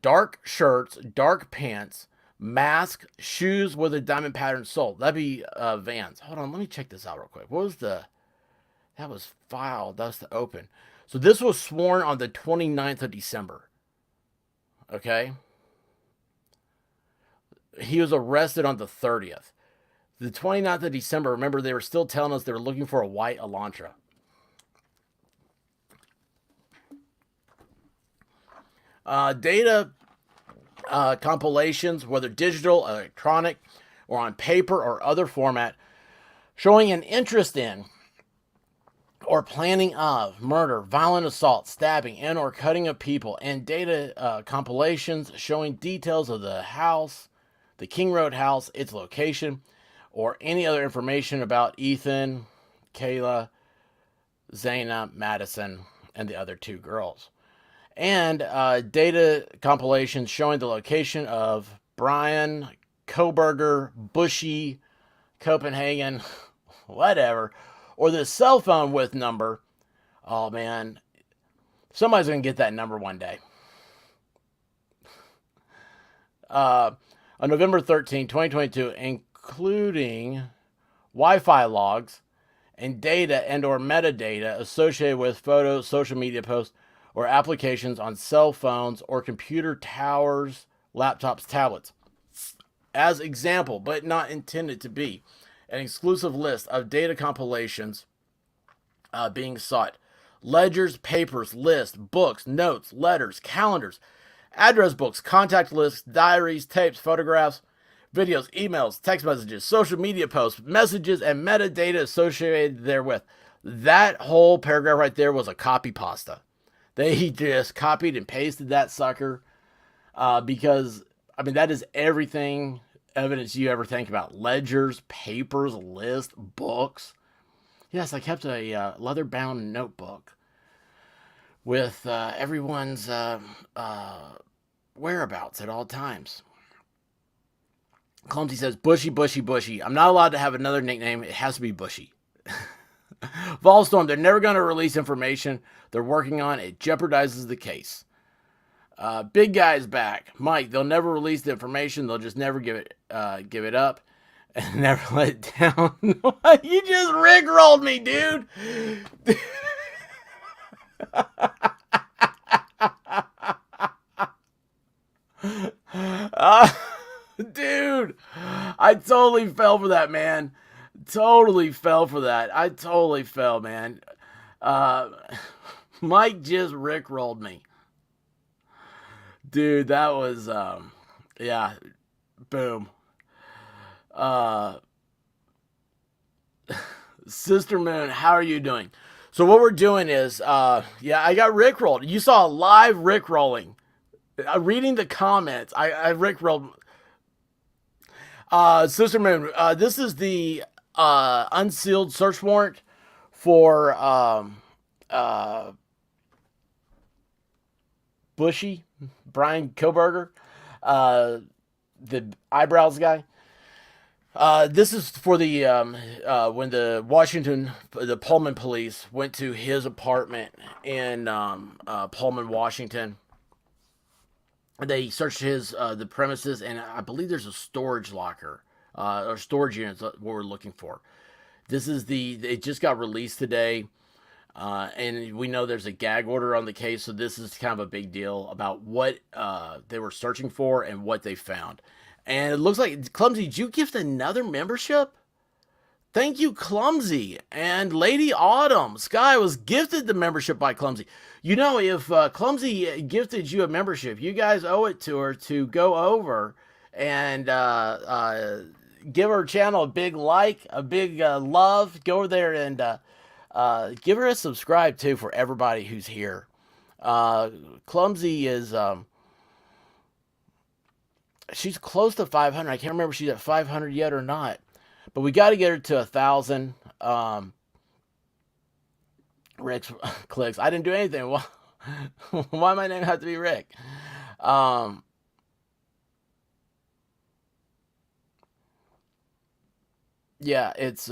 dark shirts, dark pants, mask, shoes with a diamond pattern sole. That'd be Vans. Hold on, let me check this out real quick. That was filed. That's the open. So this was sworn on the 29th of December. Okay. He was arrested on the 30th. The 29th of December, remember, they were still telling us they were looking for a white Elantra. Data compilations, whether digital, electronic, or on paper or other format, showing an interest in or planning of murder, violent assault, stabbing, and or cutting of people, and data compilations showing details of the house, the King Road house, its location, or any other information about Ethan, Kayla, Zana, Madison, and the other 2 girls. And data compilations showing the location of Bryan Kohberger, Bushy, Copenhagen, whatever, or the cell phone with number. Oh man, somebody's gonna get that number one day. On November 13, 2022, including Wi-Fi logs and data and or metadata associated with photos, social media posts, or applications on cell phones or computer towers, laptops, tablets. As example, but not intended to be, an exclusive list of data compilations being sought. Ledgers, papers, lists, books, notes, letters, calendars, address books, contact lists, diaries, tapes, photographs, videos, emails, text messages, social media posts, messages, and metadata associated therewith. That whole paragraph right there was a copy pasta. They just copied and pasted that sucker because, I mean, that is everything evidence you ever think about. Ledgers, papers, lists, books. Yes, I kept a leather-bound notebook with everyone's whereabouts at all times. Clumsy says, Bushy, Bushy, Bushy. I'm not allowed to have another nickname. It has to be Bushy. Volstorm, they're never going to release information they're working on. It jeopardizes the case. Big guy's back. Mike, they'll never release the information. They'll just never give it up and never let it down. You just rickrolled me, dude. Dude, I totally fell for that, man. Totally fell for that. I totally fell, man. Mike just rickrolled me. Dude, that was, yeah, boom. Sister Moon, how are you doing? So what we're doing is, yeah, I got rickrolled. You saw a live rickrolling. Reading the comments, I rickrolled. Sister Moon, this is the unsealed search warrant for Bushy, Bryan Kohberger, the eyebrows guy. This is for the when the Pullman police went to his apartment in Pullman, Washington. They searched the premises, and I believe there's a storage locker or storage units what we're looking for. It just got released today, and we know there's a gag order on the case, so this is kind of a big deal about what they were searching for and what they found. And it looks like, Clumsy, did you gift another membership? Thank you, Clumsy. And Lady Autumn Sky was gifted the membership by Clumsy. You know, if Clumsy gifted you a membership, you guys owe it to her to go over and give her channel a big like, a big love. Go over there and give her a subscribe, too, for everybody who's here. Clumsy is... she's close to 500. I can't remember if she's at 500 yet or not. But we got to get her to 1,000 Rick's clicks. I didn't do anything. Why my name have to be Rick? Yeah, it's...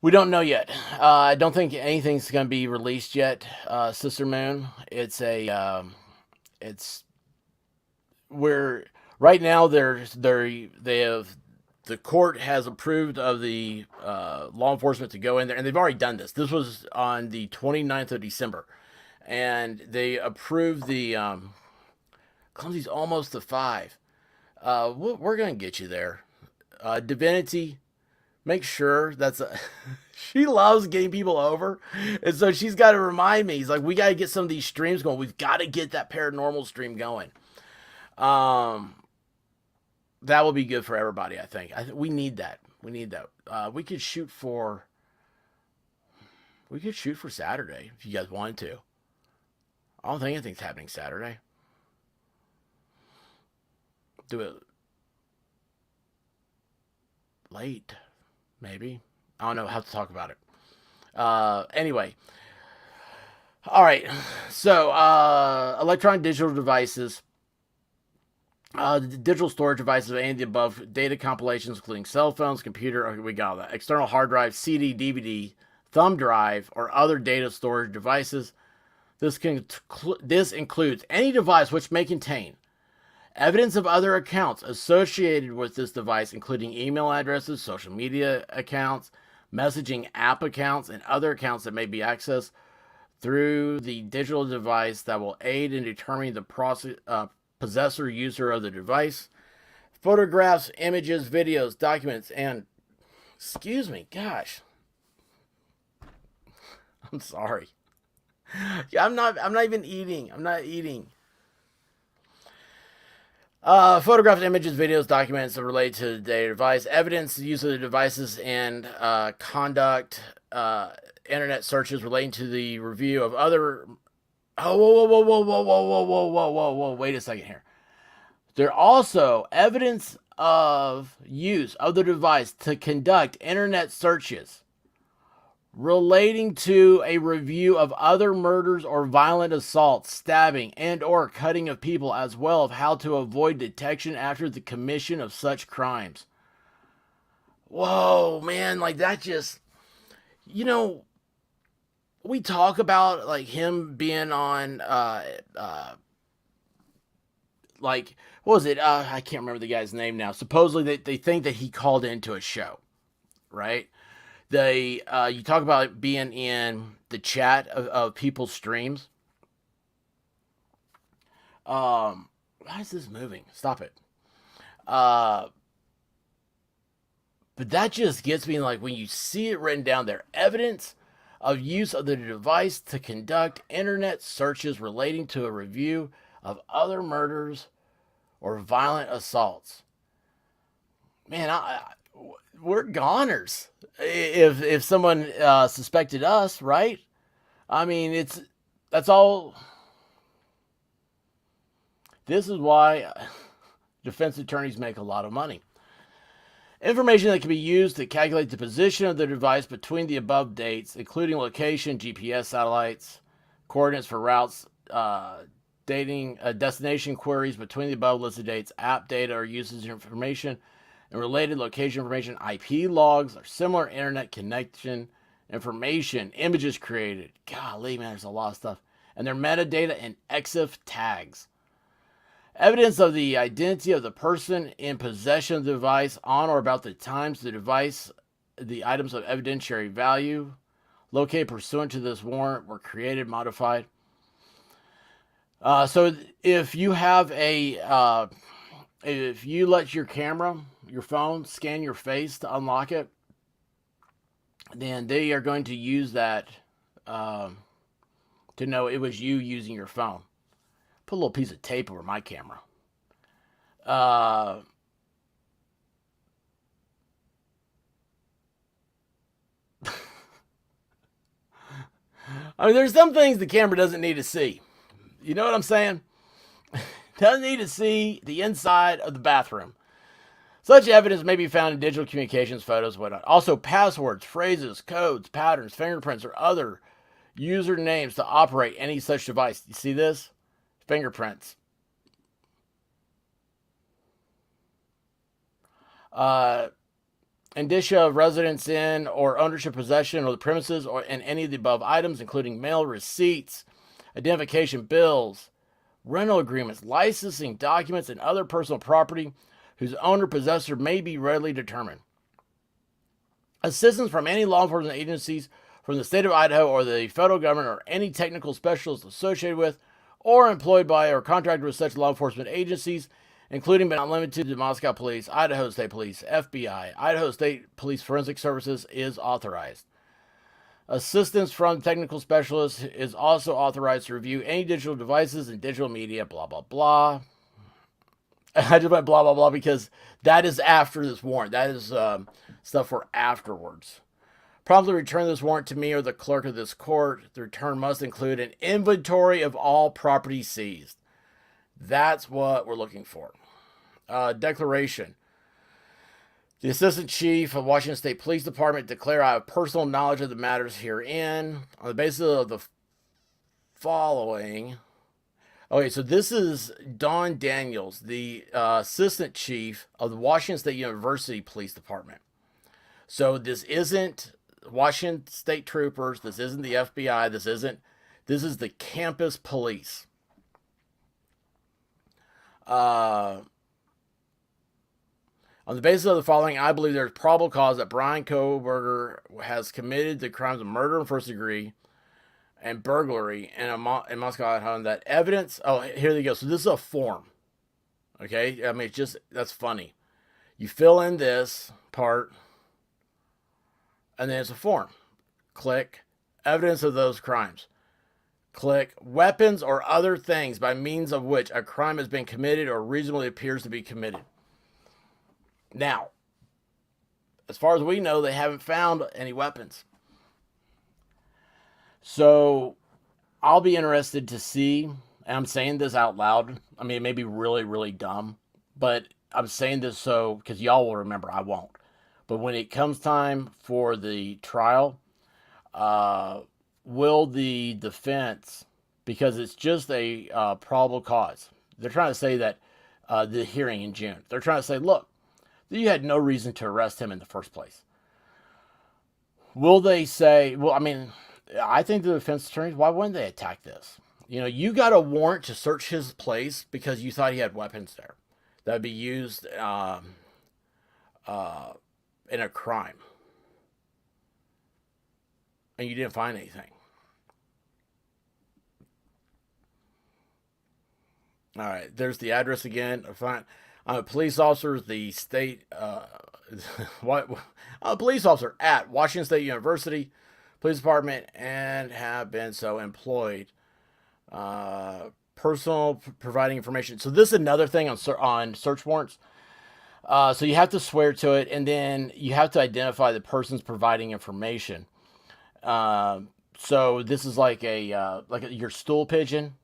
we don't know yet. I don't think anything's going to be released yet, Sister Moon. We're right now. The court has approved of the law enforcement to go in there, and they've already done this. This was on the 29th of December, and they approved the. Clumsy's almost to 5. We're gonna get you there. Divinity, make sure that's a. She loves getting people over, and so she's got to remind me. He's like, we got to get some of these streams going. We've got to get that paranormal stream going. That will be good for everybody, I think. We need that. We need that. We could shoot for Saturday if you guys wanted to. I don't think anything's happening Saturday. Do it late, maybe. I don't know. I'll have to talk about it. Anyway. All right. So, electronic digital devices. The digital storage devices of any of the above data compilations, including cell phones, computer, okay, we got that. External hard drive, CD, DVD, thumb drive, or other data storage devices. This includes any device which may contain evidence of other accounts associated with this device, including email addresses, social media accounts, messaging app accounts, and other accounts that may be accessed through the digital device that will aid in determining the possessor user of the device. Photographs, images, videos, documents, and excuse me, gosh. I'm sorry. Yeah, I'm not even eating. I'm not eating. Photographs, images, videos, documents that relate to the data device, evidence, use of the devices, and conduct internet searches relating to the review of other. Oh, whoa! Wait a second here. There also evidence of use of the device to conduct internet searches relating to a review of other murders or violent assaults, stabbing, and or cutting of people, as well as how to avoid detection after the commission of such crimes. Whoa, man, like that just, you know, we talk about like him being on like what was it? I can't remember the guy's name now. Supposedly they think that he called into a show, right? They you talk about being in the chat of people's streams. Why is this moving? Stop it. But that just gets me like when you see it written down there, evidence of use of the device to conduct internet searches relating to a review of other murders or violent assaults. Man, we're goners. If someone suspected us, right? I mean, that's all. This is why defense attorneys make a lot of money. Information that can be used to calculate the position of the device between the above dates, including location, GPS satellites, coordinates for routes, dating, destination queries between the above listed dates, app data or usage information, and related location information, IP logs, or similar internet connection information, images created. Golly, man, there's a lot of stuff. And their metadata and EXIF tags. Evidence of the identity of the person in possession of the device on or about the times the device, the items of evidentiary value located pursuant to this warrant were created, modified. So if you have if you let your camera, your phone, scan your face to unlock it, then they are going to use that to know it was you using your phone. Put a little piece of tape over my camera. I mean, there's some things the camera doesn't need to see. You know what I'm saying? Doesn't need to see the inside of the bathroom. Such evidence may be found in digital communications, photos, whatnot. Also, passwords, phrases, codes, patterns, fingerprints, or other usernames to operate any such device. You see this? Fingerprints. Indicia of residence in or ownership, possession, or the premises, or in any of the above items, including mail receipts, identification bills, rental agreements, licensing documents, and other personal property whose owner possessor may be readily determined. Assistance from any law enforcement agencies from the state of Idaho or the federal government or any technical specialist associated with or employed by or contracted with such law enforcement agencies, including but not limited to Moscow Police, Idaho State Police, FBI, Idaho State Police Forensic Services, is authorized. Assistance from technical specialists is also authorized to review any digital devices and digital media, blah, blah, blah. I just went blah, blah, blah because that is after this warrant. That is stuff for afterwards. Promptly return this warrant to me or the clerk of this court. The return must include an inventory of all property seized. That's what we're looking for. Declaration. The Assistant Chief of Washington State Police Department declare I have personal knowledge of the matters herein on the basis of the following. Okay, so this is Don Daniels, the Assistant Chief of the Washington State University Police Department. So this isn't Washington State Troopers. This isn't the FBI. This is the campus police. On the basis of the following, I believe there is probable cause that Bryan Kohberger has committed the crimes of murder in first degree and burglary in Moscow, Idaho, and that evidence. Oh, here they go. So this is a form. Okay, I mean, it's just that's funny. You fill in this part, and then it's a form. Click evidence of those crimes. Click weapons or other things by means of which a crime has been committed or reasonably appears to be committed. Now, as far as we know, they haven't found any weapons. So I'll be interested to see, and I'm saying this out loud. I mean, it may be really, really dumb, but I'm saying this so because y'all will remember. I won't. But when it comes time for the trial, uh, will the defense, because it's just a probable cause, they're trying to say that the hearing in June, they're trying to say, look, you had no reason to arrest him in the first place. Will they say, well, I mean, I think the defense attorneys, why wouldn't they attack this? You know, you got a warrant to search his place because you thought he had weapons there that would be used uh, in a crime, and you didn't find anything. All right, there's the address again. I'm a police officer. The state, what? I'm a police officer at Washington State University Police Department and have been so employed. Personal providing information. So this is another thing on search warrants. So you have to swear to it, and then you have to identify the person's providing information. Uh, so this is like your stool pigeon,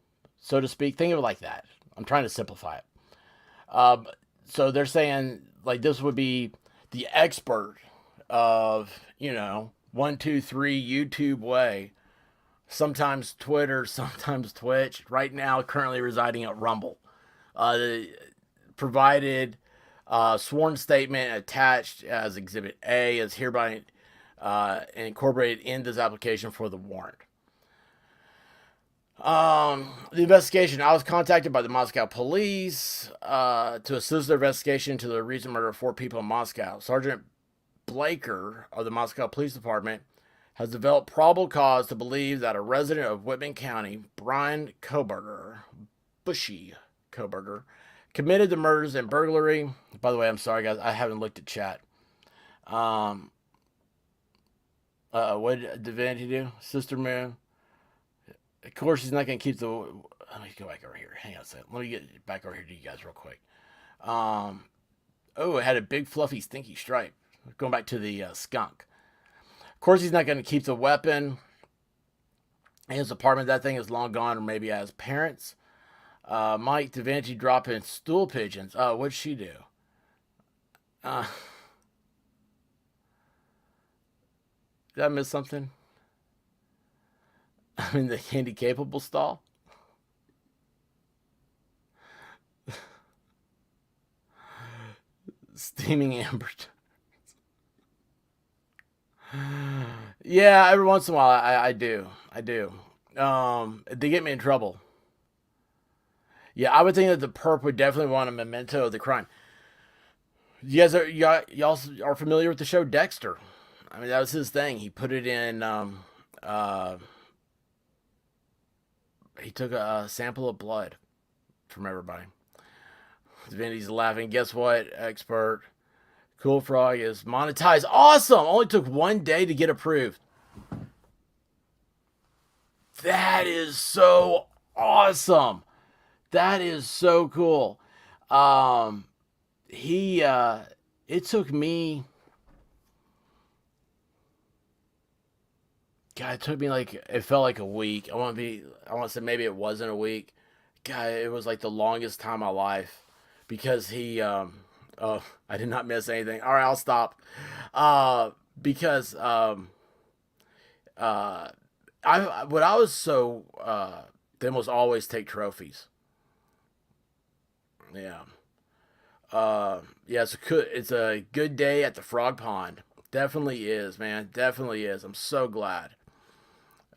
so to speak. Think of it like that. I'm trying to simplify it. Um, so they're saying like this would be the expert of 123 YouTube way. Sometimes Twitter, sometimes Twitch. Right now, currently residing at Rumble. Provided sworn statement attached as Exhibit A is hereby incorporated in this application for the warrant. The investigation. I was contacted by the Moscow police to assist their investigation into the recent murder of 4 people in Moscow. Sergeant Blaker of the Moscow Police Department has developed probable cause to believe that a resident of Whitman County, Bryan Kohberger, Bushy Kohberger, committed the murders and burglary. By the way, I'm sorry, guys. I haven't looked at chat. Um, what did Divinity do? Sister Moon. Of course, he's not going to keep the. Let me go back over here. Hang on a second. Let me get back over here to you guys real quick. Um, oh, it had a big, fluffy, stinky stripe. Going back to the skunk. Of course, he's not going to keep the weapon in his apartment. That thing is long gone, or maybe at his parents. Mike Divinity dropping stool pigeons. What'd she do? Uh, did I miss something? I'm in the handy capable stall. Steaming amber. Yeah, every once in a while I do. I do. They get me in trouble. Yeah, I would think that the perp would definitely want a memento of the crime. Y'all are familiar with the show Dexter? I mean, that was his thing. He put it in. He took a sample of blood from everybody. Vinny's laughing. Guess what, expert? Cool Frog is monetized. Awesome! Only took 1 day to get approved. That is so awesome. That is so cool. Um, he it took me. God, it took me like it felt like a week. I want to say maybe it wasn't a week. God, it was like the longest time of my life because he oh, I did not miss anything. All right, I'll stop. Because uh I was so they must always take trophies. Yeah. Yeah, it's a good day at the frog pond. Definitely is, man. Definitely is. I'm so glad.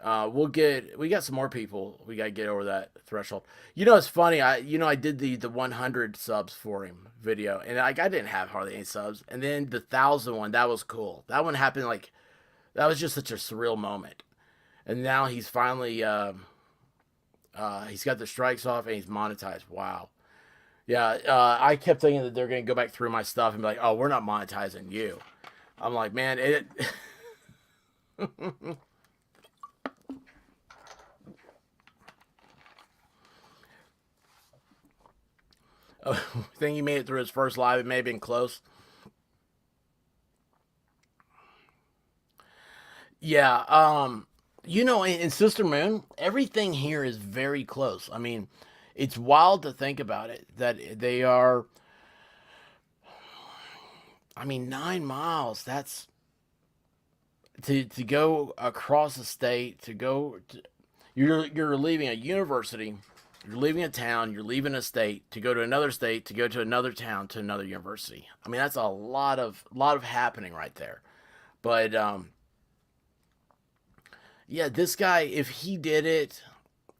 We got some more people. We gotta get over that threshold. It's funny. I did the 100 subs for him video, and I didn't have hardly any subs. And then the 1,000 one, that was cool. That one happened like that was just such a surreal moment. And now he's finally he's got the strikes off and he's monetized. Wow. Yeah. I kept thinking that they're gonna go back through my stuff and be like, oh, we're not monetizing you. I'm like, man, it. I think he made it through his first live. It may have been close. Yeah. in Sister Moon, everything here is very close. I mean, it's wild to think about it that they are. I mean, 9 miles. That's to go across the state. You're leaving a university. You're leaving a town. You're leaving a state to go to another state to go to another town to another university. I mean, that's a lot of happening right there. But yeah, this guy, if he did it,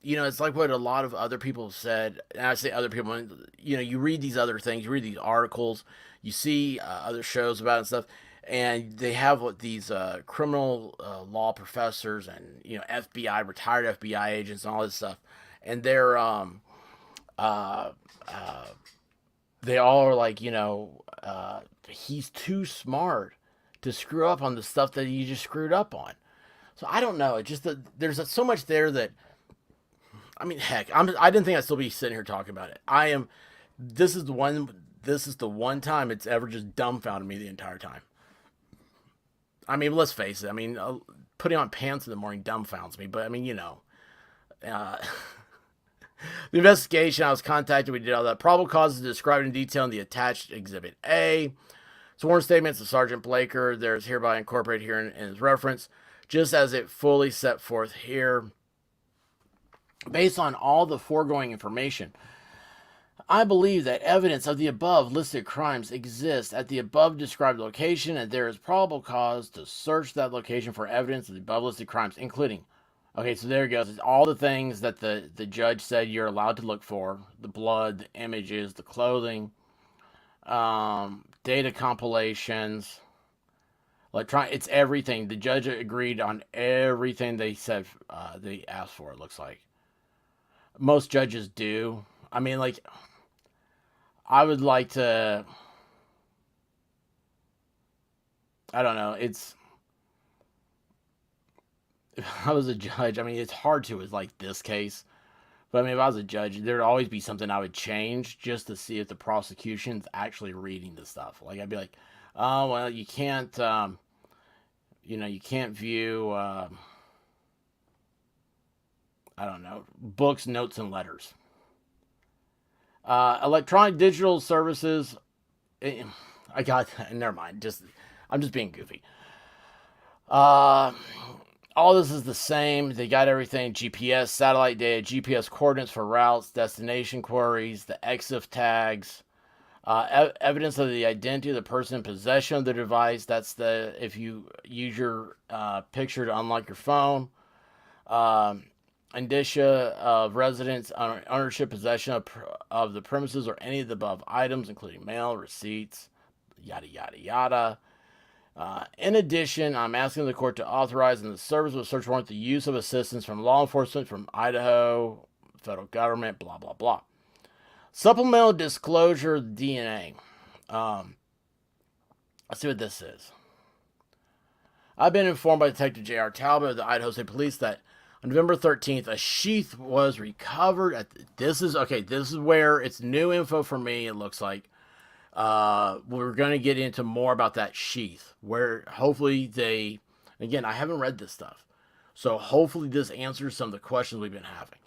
it's like what a lot of other people have said. And I say other people, you read these other things, you read these articles, you see other shows about it and stuff, and they have what these criminal law professors and FBI, retired FBI agents, and all this stuff, and uh, uh, they all are like, he's too smart to screw up on the stuff that he just screwed up on. So I don't know. It just that there's so much there that I mean, heck, I didn't think I'd still be sitting here talking about it. I am. This is the one. This is the one time it's ever just dumbfounded me the entire time. I mean, let's face it. I mean, putting on pants in the morning dumbfounds me. But I mean, uh, the investigation. I was contacted. We did all that. Probable causes described in detail in the attached Exhibit A. Sworn statements of Sergeant Blaker. There's hereby incorporated here in his reference, just as it fully set forth here. Based on all the foregoing information, I believe that evidence of the above listed crimes exists at the above described location, and there is probable cause to search that location for evidence of the above listed crimes, including, okay, so there it goes. It's all the things that the judge said you're allowed to look for: the blood, the images, the clothing, data compilations, electronic. It's everything. The judge agreed on everything they said they asked for. It looks like. Most judges do. I mean, like, I would like to. I don't know. If I was a judge, I mean, it's hard to with like this case. But I mean, if I was a judge, there'd always be something I would change just to see if the prosecution's actually reading the stuff. Like, I'd be like, oh, well, you can't, you can't view, I don't know, books, notes, and letters. Electronic digital services. I got, never mind. I'm just being goofy. Uh, all this is the same. They got everything: GPS, satellite data, GPS coordinates for routes, destination queries, the EXIF tags, evidence of the identity of the person in possession of the device. That's if you use your picture to unlock your phone. Indicia of residence, ownership, possession of the premises or any of the above items, including mail, receipts, yada, yada, yada. In addition, I'm asking the court to authorize in the service of a search warrant the use of assistance from law enforcement from Idaho, federal government, blah, blah, blah. Supplemental disclosure DNA. Let's see what this is. I've been informed by Detective J.R. Talbot of the Idaho State Police that on November 13th, a sheath was recovered. This is where it's new info for me, it looks like. We're going to get into more about that sheath, where hopefully again, I haven't read this stuff, so hopefully this answers some of the questions we've been having.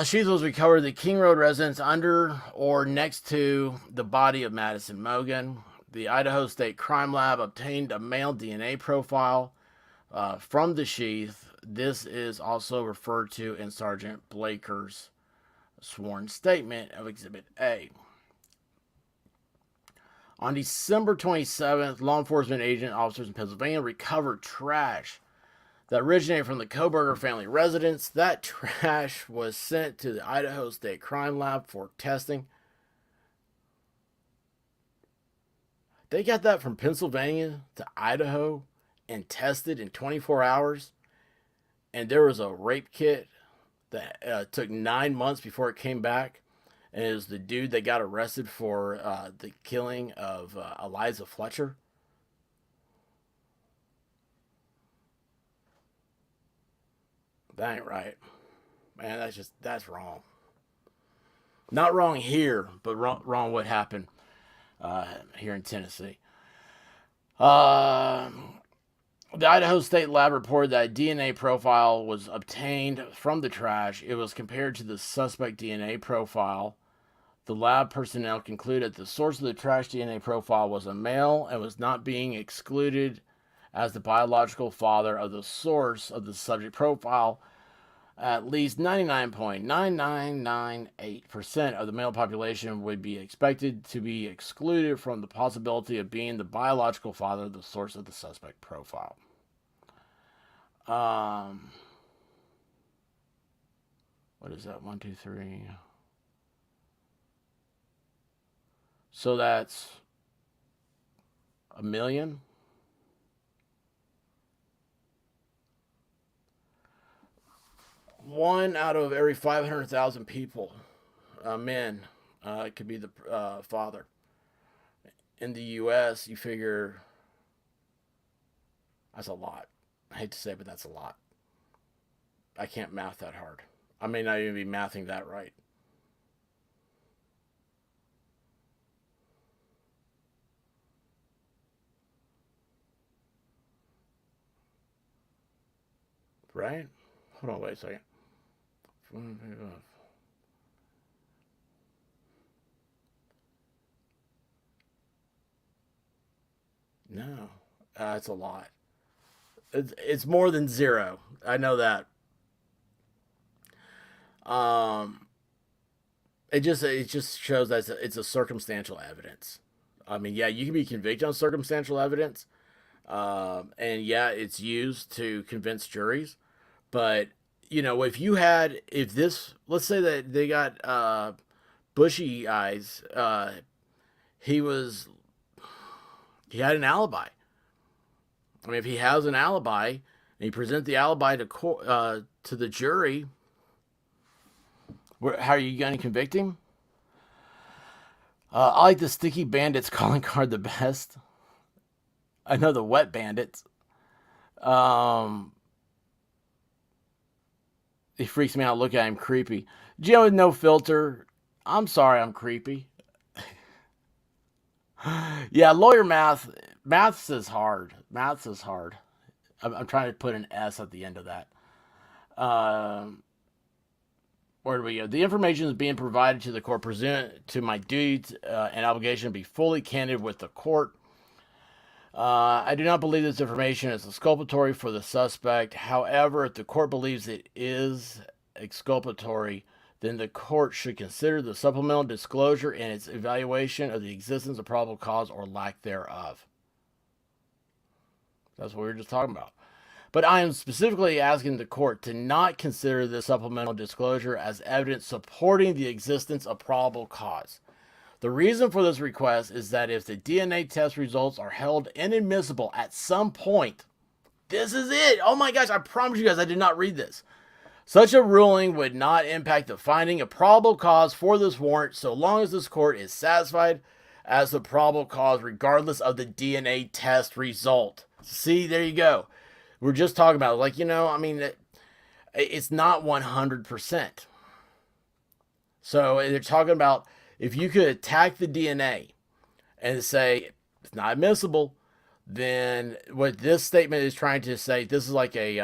Sheath was recovered at the King Road residence under or next to the body of Madison Mogan. The Idaho State Crime Lab obtained a male DNA profile from the sheath. This is also referred to in Sergeant Blaker's sworn statement of Exhibit A. On December 27th, law enforcement agent officers in Pennsylvania recovered trash that originated from the Kohberger family residence. That trash was sent to the Idaho State Crime Lab for testing. They got that from Pennsylvania to Idaho and tested in 24 hours. And there was a rape kit that took 9 months before it came back. And it was the dude that got arrested for the killing of Eliza Fletcher. That ain't right. Man, that's wrong. Not wrong here, but wrong what happened here in Tennessee. The Idaho State Lab reported that a DNA profile was obtained from the trash. It was compared to the suspect DNA profile. The lab personnel concluded the source of the trash DNA profile was a male and was not being excluded as the biological father of the source of the subject profile. At least 99.9998% of the male population would be expected to be excluded from the possibility of being the biological father of the source of the suspect profile. What is that? 1, 2, 3. So that's a million. One out of every 500,000 people, men, could be the father. In the U.S., you figure that's a lot. I hate to say it, but that's a lot. I can't math that hard. I may not even be mathing that right. Right? Hold on, wait a second. No, it's a lot. It's more than zero. I know that. Um, it just shows that it's a circumstantial evidence. I mean, yeah, you can be convicted on circumstantial evidence, and yeah, it's used to convince juries. But if this, let's say that they got bushy eyes, he was he had an alibi. I mean, if he has an alibi and he presents the alibi to the jury, how are you going to convict him? I like the Sticky Bandits calling card the best. I know the Wet Bandits. Um, he freaks me out. Look at him, creepy. Joe with no filter. I'm sorry, I'm creepy. Yeah, lawyer math. Maths is hard. Maths is hard. I'm trying to put an S at the end of that. Um, where do we go? The information is being provided to the court pursuant to my duty and obligation to be fully candid with the court. I do not believe this information is exculpatory for the suspect. However, if the court believes it is exculpatory, then the court should consider the supplemental disclosure in its evaluation of the existence of probable cause or lack thereof. That's what we were just talking about. But I am specifically asking the court to not consider this supplemental disclosure as evidence supporting the existence of probable cause. The reason for this request is that if the DNA test results are held inadmissible at some point, this is it. Oh my gosh, I promise you guys I did not read this. Such a ruling would not impact the finding of probable cause for this warrant so long as this court is satisfied as the probable cause regardless of the DNA test result. See, there you go. We're just talking about, I mean, it's not 100%. So they're talking about if you could attack the DNA and say it's not admissible, then what this statement is trying to say, this is like a,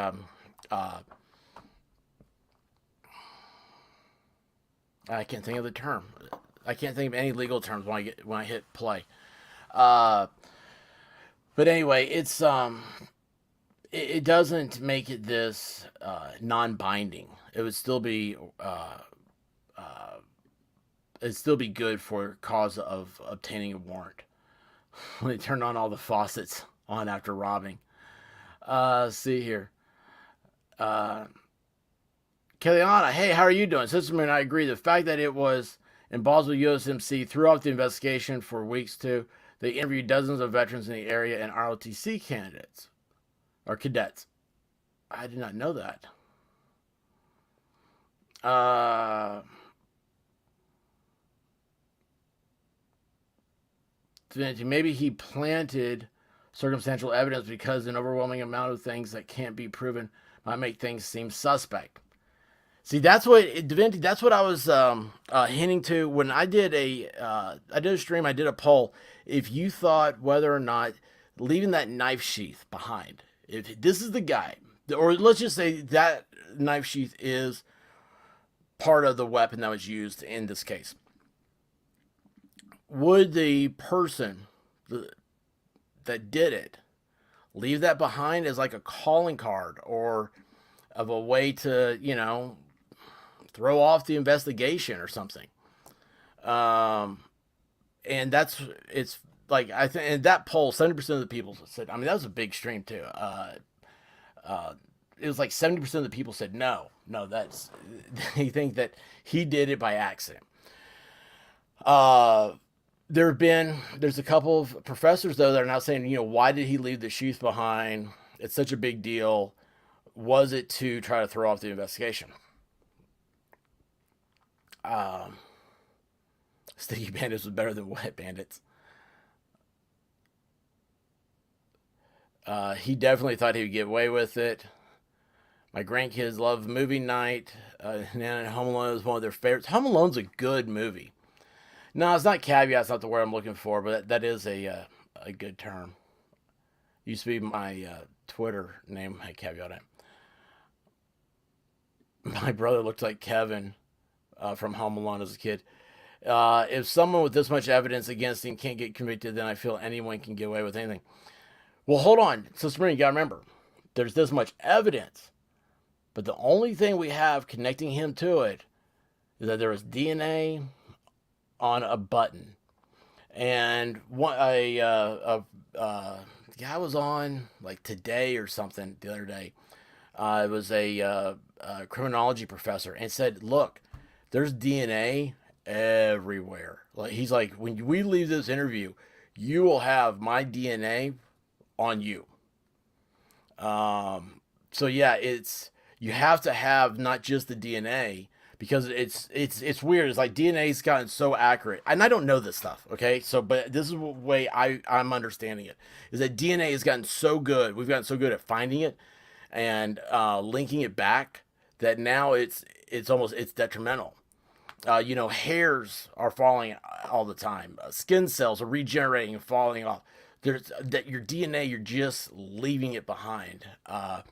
I can't think of the term. I can't think of any legal terms when I hit play. But anyway, it doesn't make it this non-binding. It would still be it'd still be good for cause of obtaining a warrant. When they turn on all the faucets on after robbing. See here. Kellyanna, hey, how are you doing? Sister and I agree. The fact that it was in Boswell USMC threw off the investigation for weeks too. They interviewed dozens of veterans in the area and ROTC candidates. Or cadets. I did not know that. Maybe he planted circumstantial evidence because an overwhelming amount of things that can't be proven might make things seem suspect. See, that's what I was hinting to when I did a stream. I did a poll. If you thought whether or not leaving that knife sheath behind If this is the guy, or let's just say that knife sheath is part of the weapon that was used in this case, would the person that did it leave that behind as like a calling card or of a way to, throw off the investigation or something? And it's like, I think in that poll, 70% of the people said, I mean, that was a big stream too. It was like 70% of the people said no, they think that he did it by accident. There's a couple of professors though that are now saying, why did he leave the sheath behind? It's such a big deal. Was it to try to throw off the investigation? Sticky bandits was better than wet bandits. He definitely thought he would get away with it. My grandkids love movie night. And Home Alone is one of their favorites. Home Alone's a good movie. No, it's not caveat. It's not the word I'm looking for, but that is a good term. Used to be my Twitter name. I caveat it. My brother looked like Kevin from Home Alone as a kid. If someone with this much evidence against him can't get convicted, then I feel anyone can get away with anything. Well, hold on. Sister Marie, you gotta remember, there's this much evidence, but the only thing we have connecting him to it is that there was DNA on a button. And a guy was on like Today or something the other day. It was a criminology professor and said, look, there's DNA everywhere. Like, he's like, when we leave this interview, you will have my DNA on you. So yeah, you have to have not just the DNA, because it's weird. It's like DNA's gotten so accurate, and I don't know this stuff, okay? So, but this is the way I'm understanding it, is that DNA has gotten so good. We've gotten so good at finding it and linking it back that now it's detrimental. Hairs are falling all the time. Skin cells are regenerating and falling off. There's that your DNA, you're just leaving it behind. A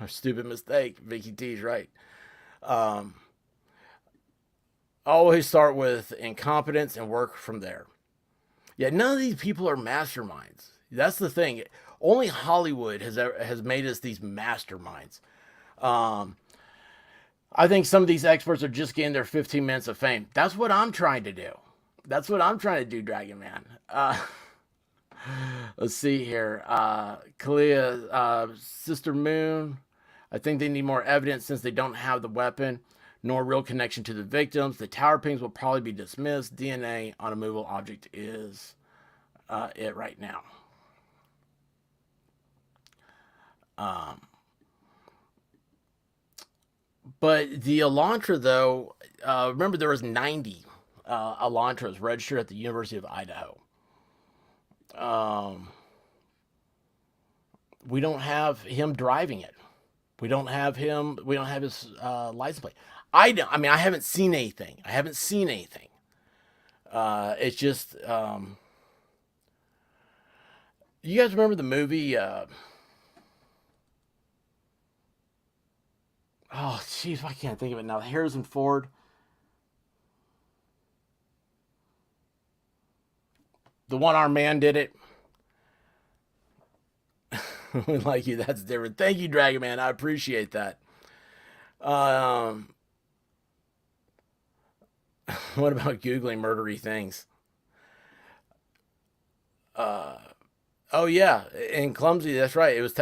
stupid mistake. Vicky T's right. Always start with incompetence and work from there. Yeah, none of these people are masterminds. That's the thing. Only Hollywood has made us these masterminds. I think some of these experts are just getting their 15 minutes of fame. That's what I'm trying to do. Dragon Man. Let's see here. Kalia, Sister Moon. I think they need more evidence since they don't have the weapon nor real connection to the victims. The tower pings will probably be dismissed. DNA on a movable object is it right now. But the Elantra, though, remember there was 90 Elantras registered at the University of Idaho. We don't have him driving it. We don't have his license plate. I haven't seen anything. It's just, you guys remember the movie, oh, jeez, I can't think of it now. Harrison Ford. The one-armed man did it. Like you, that's different. Thank you, Dragon Man. I appreciate that. What about Googling murdery things? Oh yeah, and clumsy. That's right. It was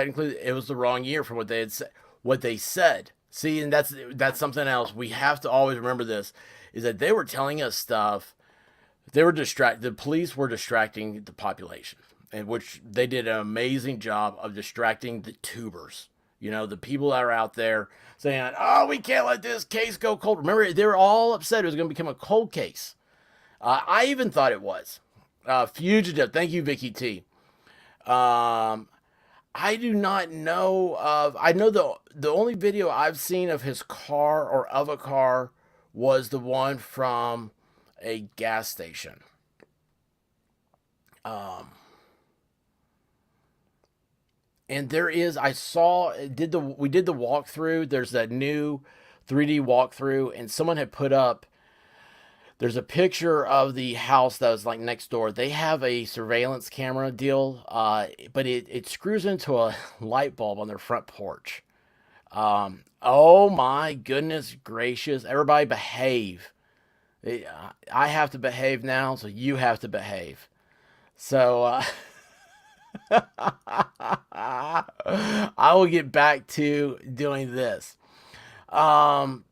the wrong year from what they had said. What they said. See, and that's something else. We have to always remember this: is that they were telling us stuff. The police were distracting the population, in which they did an amazing job of distracting the tubers. The people that are out there saying, "Oh, we can't let this case go cold." Remember, they were all upset it was going to become a cold case. I even thought it was. Fugitive. Thank you, Vicky T. I do not know of. I know the only video I've seen of his car or of a car was the one from a gas station. And there is, I saw, we did the walkthrough. There's that new 3D walkthrough, and someone had put up, there's a picture of the house that was like next door. They have a surveillance camera deal, but it screws into a light bulb on their front porch. Oh my goodness gracious. Everybody behave. I have to behave now, so you have to behave. So, I will get back to doing this. Um,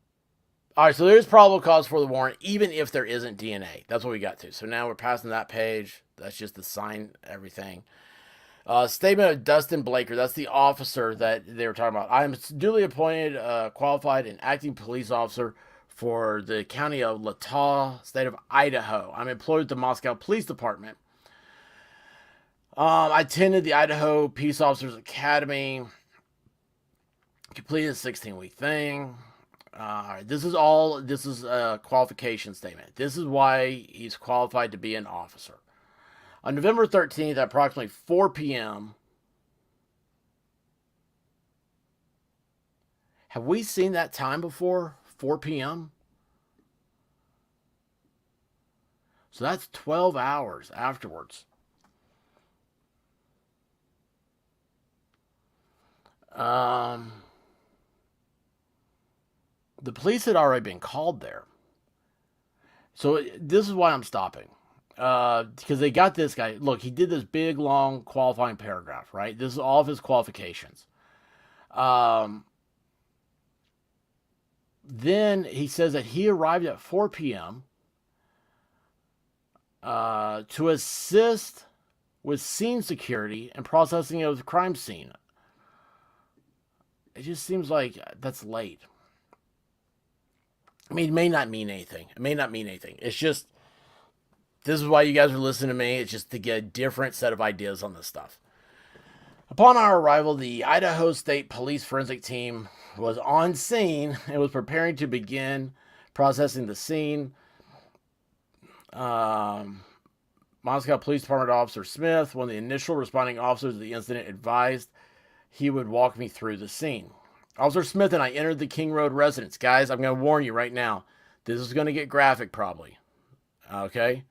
all right, so there's probable cause for the warrant, even if there isn't DNA. That's what we got to. So now we're passing that page. That's just to sign everything. Statement of Dustin Blaker. That's the officer that they were talking about. I am duly appointed, qualified, and acting police officer for the county of Latah, state of Idaho. I'm employed at the Moscow Police Department. I attended the Idaho Peace Officers Academy. Completed a 16-week thing. This is a qualification statement. This is why he's qualified to be an officer. On November 13th, at approximately 4 p.m., have we seen that time before? 4 p.m.? So that's 12 hours afterwards. The police had already been called there. So this is why I'm stopping. Because they got this guy. Look, he did this big, long qualifying paragraph, right? This is all of his qualifications. Then he says that he arrived at 4 p.m. To assist with scene security and processing of the crime scene. It just seems like that's late. I mean, it may not mean anything. It's just, this is why you guys are listening to me. It's just to get a different set of ideas on this stuff. Upon our arrival, the Idaho State Police Forensic Team was on scene and was preparing to begin processing the scene. Moscow Police Department Officer Smith, one of the initial responding officers of the incident, advised he would walk me through the scene. Officer Smith and I entered the King Road residence. Guys, I'm going to warn you right now. This is going to get graphic probably. Okay?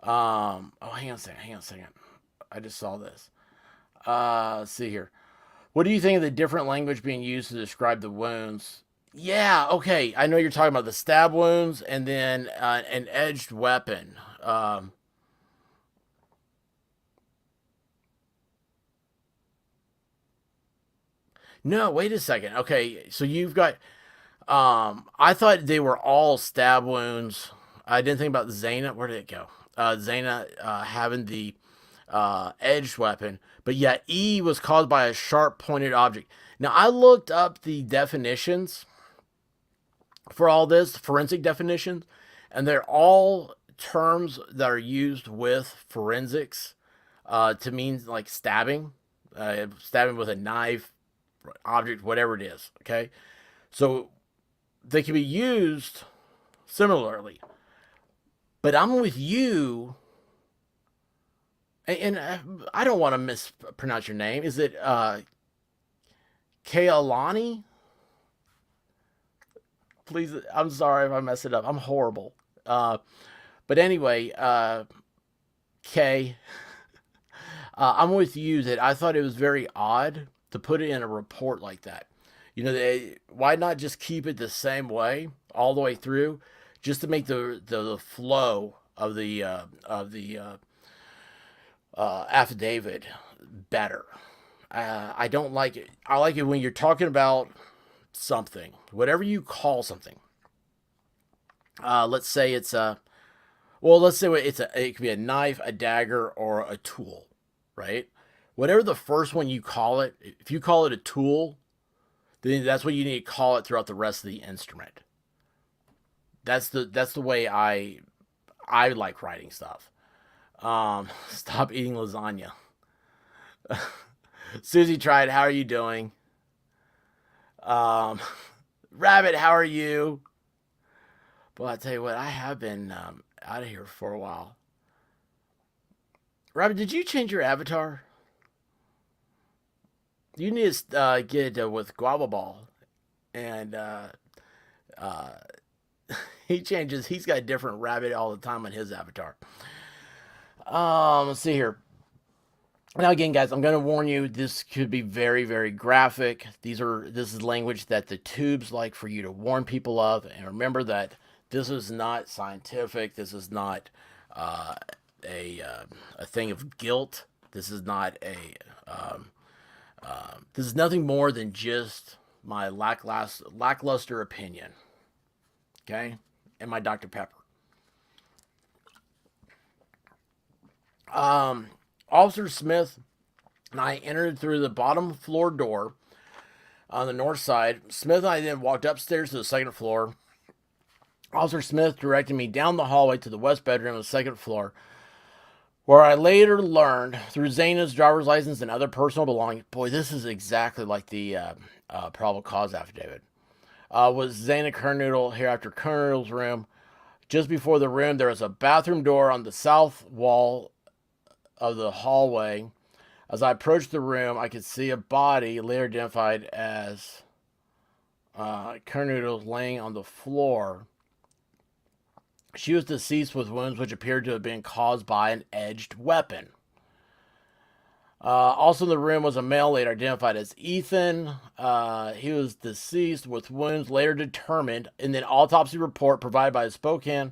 Hang on a second. I just saw this. Let's see here. What do you think of the different language being used to describe the wounds? Yeah, okay. I know you're talking about the stab wounds and then an edged weapon. No, wait a second. Okay, so you've got. I thought they were all stab wounds. I didn't think about Zaina. Where did it go? Zaina having the edged weapon, but yet E was caused by a sharp pointed object. Now I looked up the definitions for all this, forensic definitions, and they're all terms that are used with forensics to mean like stabbing, stabbing with a knife, object, whatever it is. Okay, so they can be used similarly. But I'm with you, and I don't want to mispronounce your name. Is it Kailani? Please, I'm sorry if I mess it up. I'm horrible. But anyway, Kay, I'm with you that I thought it was very odd to put it in a report like that. You know, why not just keep it the same way all the way through, just to make the flow of the affidavit better. I don't like it. I like it when you're talking about something, whatever you call something. Let's say it's a, well, let's say it could be a knife, a dagger, or a tool, right? Whatever the first one you call it, if you call it a tool, then that's what you need to call it throughout the rest of the instrument. That's the way I like writing stuff. Stop eating lasagna. Susie tried. How are you doing? Um, Rabbit, how are you? Well, I tell you what, I have been out of here for a while. Rabbit, did you change your avatar? You need to get it with Guava Ball, and uh, he changes. He's got a different rabbit all the time on his avatar. Let's see here. Now again, guys, I'm going to warn you. This could be very, very graphic. This is language that the tubes like for you to warn people of. And remember that this is not scientific. This is not uh, a thing of guilt. This is not a this is nothing more than just my lackluster opinion. Okay, and my Dr. Pepper. Officer Smith and I entered through the bottom floor door on the north side. Smith and I then walked upstairs to the second floor. Officer Smith directed me down the hallway to the west bedroom of the second floor, where I later learned through Zaina's driver's license and other personal belongings. Boy, this is exactly like the probable cause affidavit. Was Zaina Kernoodle here after Kernoodle's room. Just before the room, there was a bathroom door on the south wall of the hallway. As I approached the room, I could see a body later identified as Kernoodle laying on the floor. She was deceased with wounds which appeared to have been caused by an edged weapon. Also in the room was a male later identified as Ethan. He was deceased with wounds later determined in an autopsy report provided by the Spokane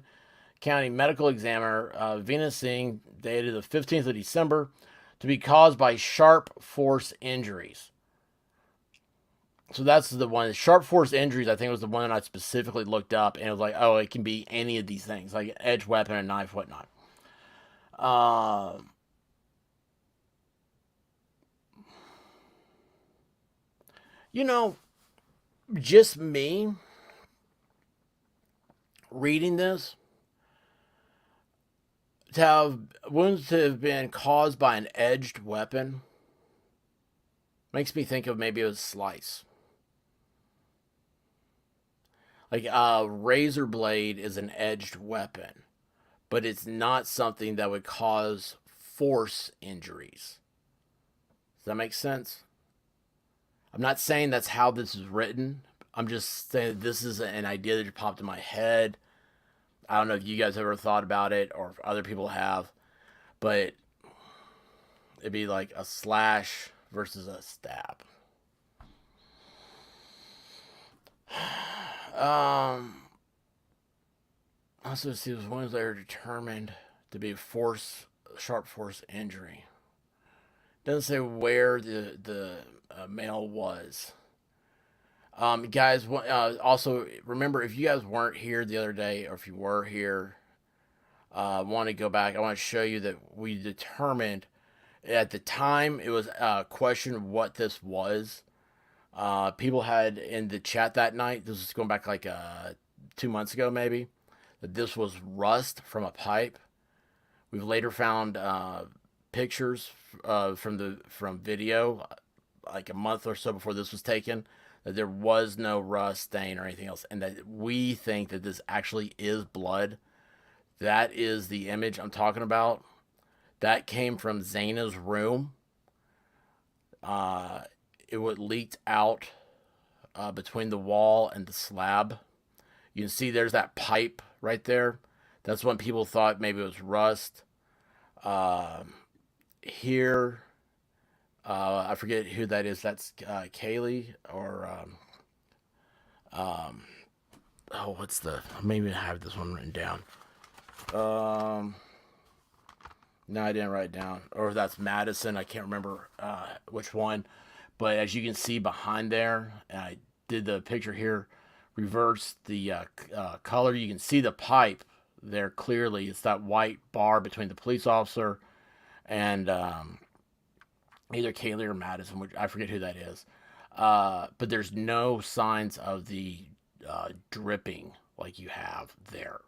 County Medical Examiner, Venus Singh, dated the 15th of December, to be caused by sharp force injuries. So that's the one. Sharp force injuries, I think, was the one I specifically looked up, and it was like, oh, it can be any of these things, like an edge weapon, a knife, whatnot. You know, just me reading this, to have wounds to have been caused by an edged weapon makes me think of maybe a slice. Like a razor blade is an edged weapon, but it's not something that would cause force injuries. Does that make sense? I'm not saying that's how this is written. I'm just saying this is an idea that just popped in my head. I don't know if you guys ever thought about it or if other people have, but it'd be like a slash versus a stab. Also, see those wounds that are determined to be sharp force injury. Doesn't say where the male was. Guys, also remember, if you guys weren't here the other day, or if you were here, want to go back, I want to show you that we determined at the time it was a question what this was. People had in the chat that night, this was going back like 2 months ago maybe, that this was rust from a pipe. We've later found pictures from video like a month or so before this was taken, that there was no rust stain or anything else, and that we think that this actually is blood. That is the image I'm talking about. That came from Zaina's room. It would leaked out between the wall and the slab. You can see there's that pipe right there. That's when people thought maybe it was rust. Here, I forget who that is. That's Kaylee or what's the? Maybe I have this one written down. No, I didn't write it down. Or that's Madison. I can't remember which one. But as you can see behind there, I did the picture here, reverse the color. You can see the pipe there clearly. It's that white bar between the police officer and either Kaylee or Madison, which I forget who that is. But there's no signs of the dripping like you have there.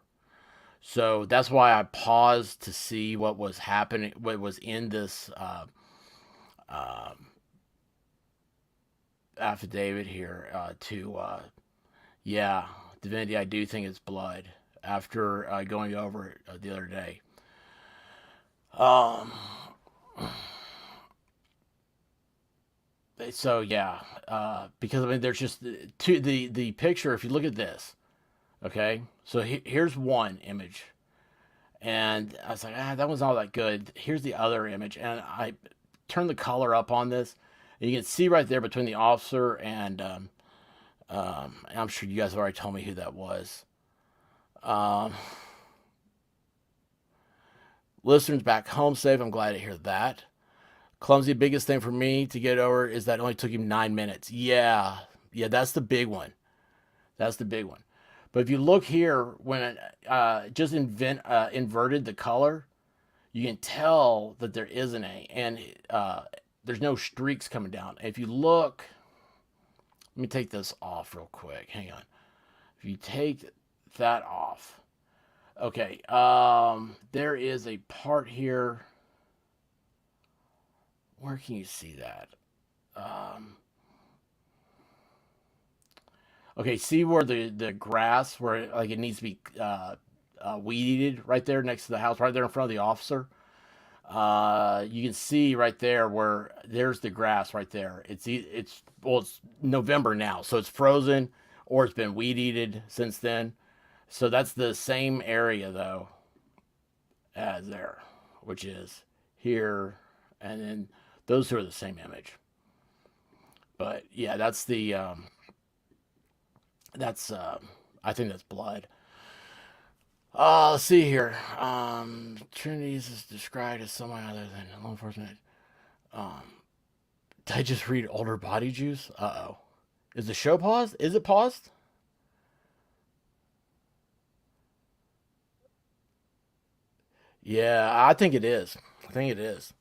So that's why I paused to see what was happening, what was in this affidavit here. Yeah, Divinity, I do think it's blood after going over it the other day. So yeah, because I mean, there's just the picture. If you look at this, okay, so here's one image, and I was like, that one's not that good. Here's the other image, and I turned the color up on this, and you can see right there between the officer and I'm sure you guys have already told me who that was. Um, Listeners back home safe. I'm glad to hear that. Clumsy, biggest thing for me to get over is that it only took him 9 minutes. Yeah, yeah, that's the big one. That's the big one. But if you look here, when it just inverted the color, you can tell that there isn't a, and there's no streaks coming down. If you look, let me take this off real quick. Hang on. If you take that off, okay, there is a part here. Where can you see that? Um, okay, see where the grass, where like it needs to be weeded right there next to the house, right there in front of the officer. You can see right there where there's the grass right there. It's November now, so it's frozen or it's been weed eated since then. So that's the same area though as there, which is here, and then those two are the same image. But yeah, that's I think that's blood. Let's see here. Trinity is described as someone other than law enforcement. Um, did I just read older body juice? Uh oh. Is the show paused? Is it paused? Yeah, I think it is. I think it is.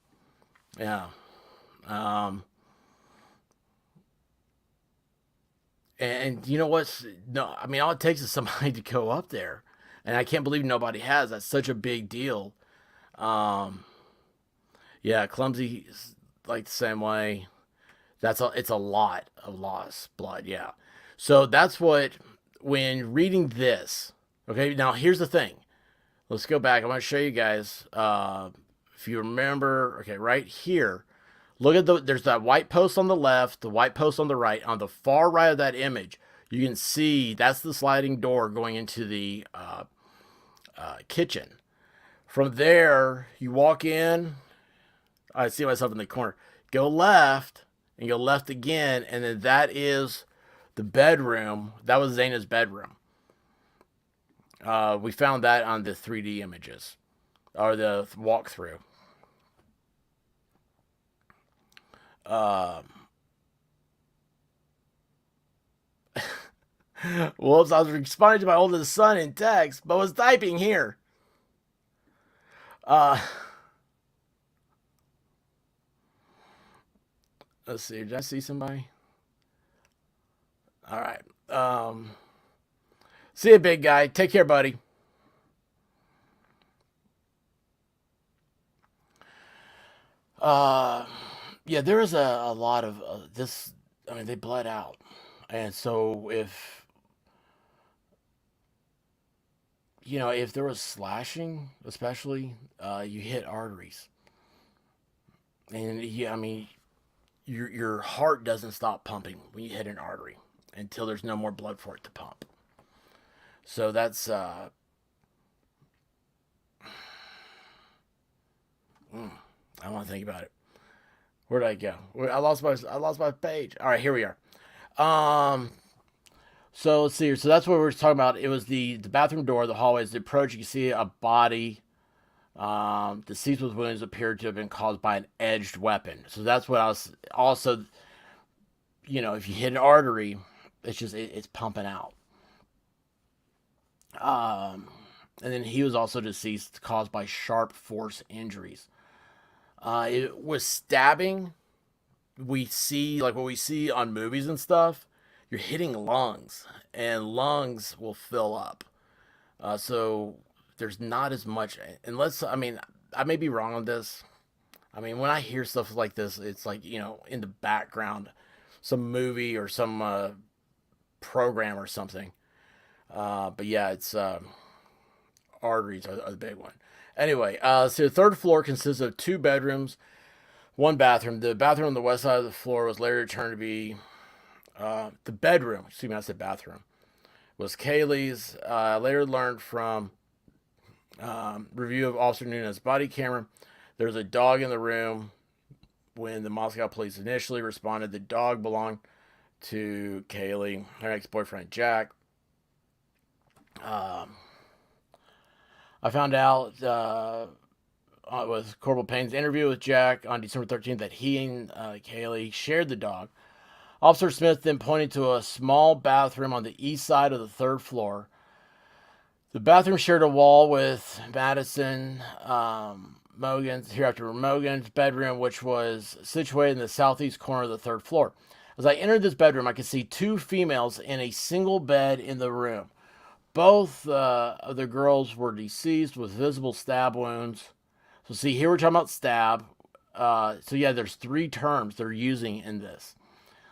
Yeah. Um, and you know what's no? I mean, all it takes is somebody to go up there, and I can't believe nobody has. That's such a big deal. Um, yeah, clumsy, like the same way. It's a lot of lost blood. Yeah. So that's what when reading this. Okay, now here's the thing. Let's go back. I'm going to show you guys. If you remember, okay, right here. Look at there's that white post on the left, the white post on the right. On the far right of that image, you can see that's the sliding door going into the kitchen. From there, you walk in. I see myself in the corner. Go left and go left again, and then that is the bedroom. That was Zaina's bedroom. We found that on the 3D images or the walkthrough. Um, Whoops, I was responding to my oldest son in text, but was typing here. Uh, let's see. Did I see somebody? All right. See you, big guy. Take care, buddy. Uh, yeah, there is a lot of this. I mean, they bled out, and so if if there was slashing, especially, you hit arteries, and yeah, I mean, your heart doesn't stop pumping when you hit an artery until there's no more blood for it to pump. So that's I don't want to think about it. Where did I go? I lost my page. All right, here we are. Um, so let's see here. So that's what we were talking about. It was the bathroom door, the hallways, the approach. You can see a body. The seats with wounds appeared to have been caused by an edged weapon. So that's what I was also. If you hit an artery, it's pumping out. Um, and then he was also deceased caused by sharp force injuries. It was stabbing. We see like what we see on movies and stuff. You're hitting lungs, and lungs will fill up. So there's not as much, unless I mean I may be wrong on this. I mean when I hear stuff like this, it's like in the background, some movie or some program or something. But yeah, it's arteries are the big one. Anyway, so the third floor consists of two bedrooms, One bathroom. The bathroom on the west side of the floor was later determined to be the bedroom. Excuse me, I said bathroom. Was Kaylee's. Later learned from review of Officer Nunes' body camera. There was a dog in the room when the Moscow police initially responded. The dog belonged to Kaylee, her ex-boyfriend Jack. I found out with Corporal Payne's interview with Jack on December 13th that he and Kaylee shared the dog. Officer Smith then pointed to a small bathroom on the east side of the third floor. The bathroom shared a wall with Madison Mogan's bedroom, which was situated in the southeast corner of the third floor. As I entered this bedroom, I could see two females in a single bed in the room. Both of the girls were deceased with visible stab wounds. So see, here we're talking about stab. So yeah, there's three terms they're using in this.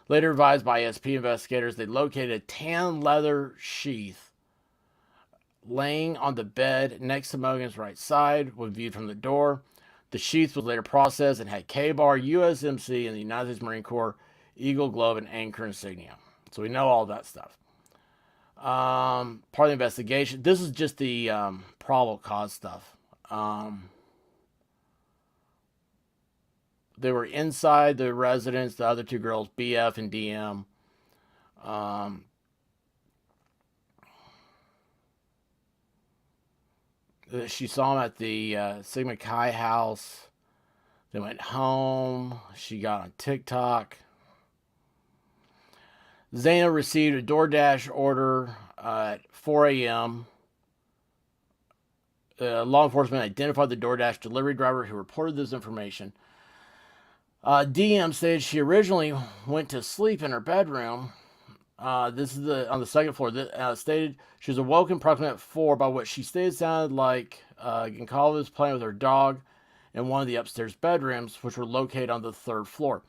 Later advised by SP investigators, they located a tan leather sheath laying on the bed next to Mogan's right side when viewed from the door. The sheath was later processed and had K-Bar, USMC, and the United States Marine Corps Eagle Globe and Anchor insignia. So we know all that stuff. Part of the investigation. This is just the probable cause stuff. They were inside the residence, the other two girls, BF and DM. She saw him at the Sigma Chi house. They went home. She got on TikTok. Zaina received a DoorDash order at 4 a.m. Law enforcement identified the DoorDash delivery driver who reported this information. DM stated she originally went to sleep in her bedroom. This is on the second floor. Stated she was awoken approximately at 4 by what she stated sounded like Goncalves was playing with her dog in one of the upstairs bedrooms, which were located on the third floor.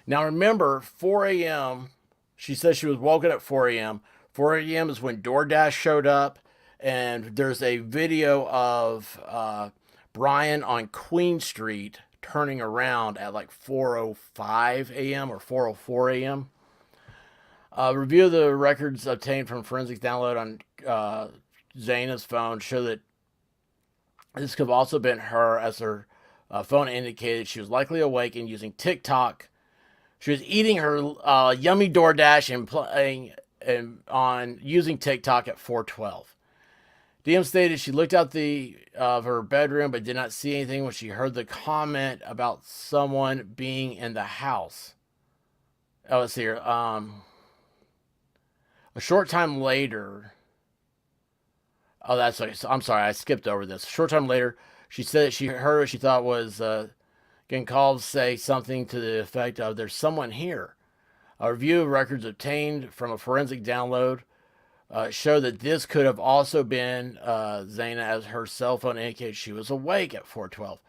Now remember, 4 a.m., she says she was woken at 4 a.m. 4 a.m. is when DoorDash showed up, and there's a video of Bryan on Queen Street turning around at like 4:05 a.m. or 4:04 a.m. Review of the records obtained from forensics download on Zaina's phone show that this could have also been her, as her phone indicated she was likely awake and using TikTok. She was eating her yummy DoorDash and playing on using TikTok at 4:12. DM stated she looked out of her bedroom but did not see anything when she heard the comment about someone being in the house. Oh, let's see here. A short time later. Oh, that's okay. I'm sorry, I skipped over this. A short time later, she said that she heard what she thought was Goncalves say something to the effect of, "There's someone here." A review of records obtained from a forensic download showed that this could have also been Zaina, as her cell phone indicated she was awake at 4:12.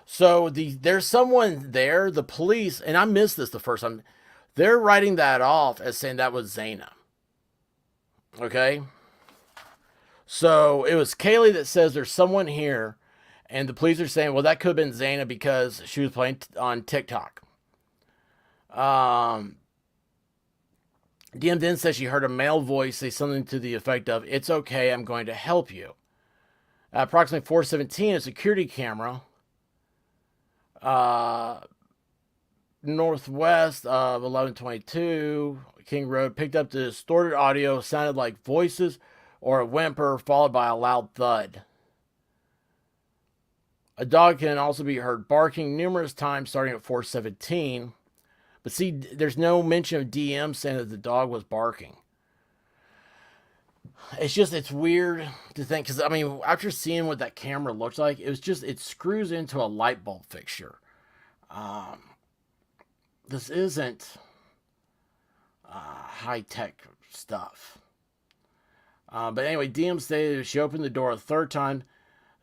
So there's someone there. The police, and I missed this the first time, they're writing that off as saying that was Zaina. Okay? So it was Kaylee that says there's someone here, and the police are saying, well, that could have been Zaina because she was playing on TikTok. DM then says she heard a male voice say something to the effect of, "It's okay, I'm going to help you." At approximately 4:17, a security camera northwest of 1122 King Road picked up the distorted audio, sounded like voices or a whimper followed by a loud thud. A dog can also be heard barking numerous times starting at 4:17. But see, there's no mention of DM saying that the dog was barking. It's weird to think, because, I mean, after seeing what that camera looks like, it screws into a light bulb fixture. This isn't high-tech stuff. But anyway, DM stated she opened the door a third time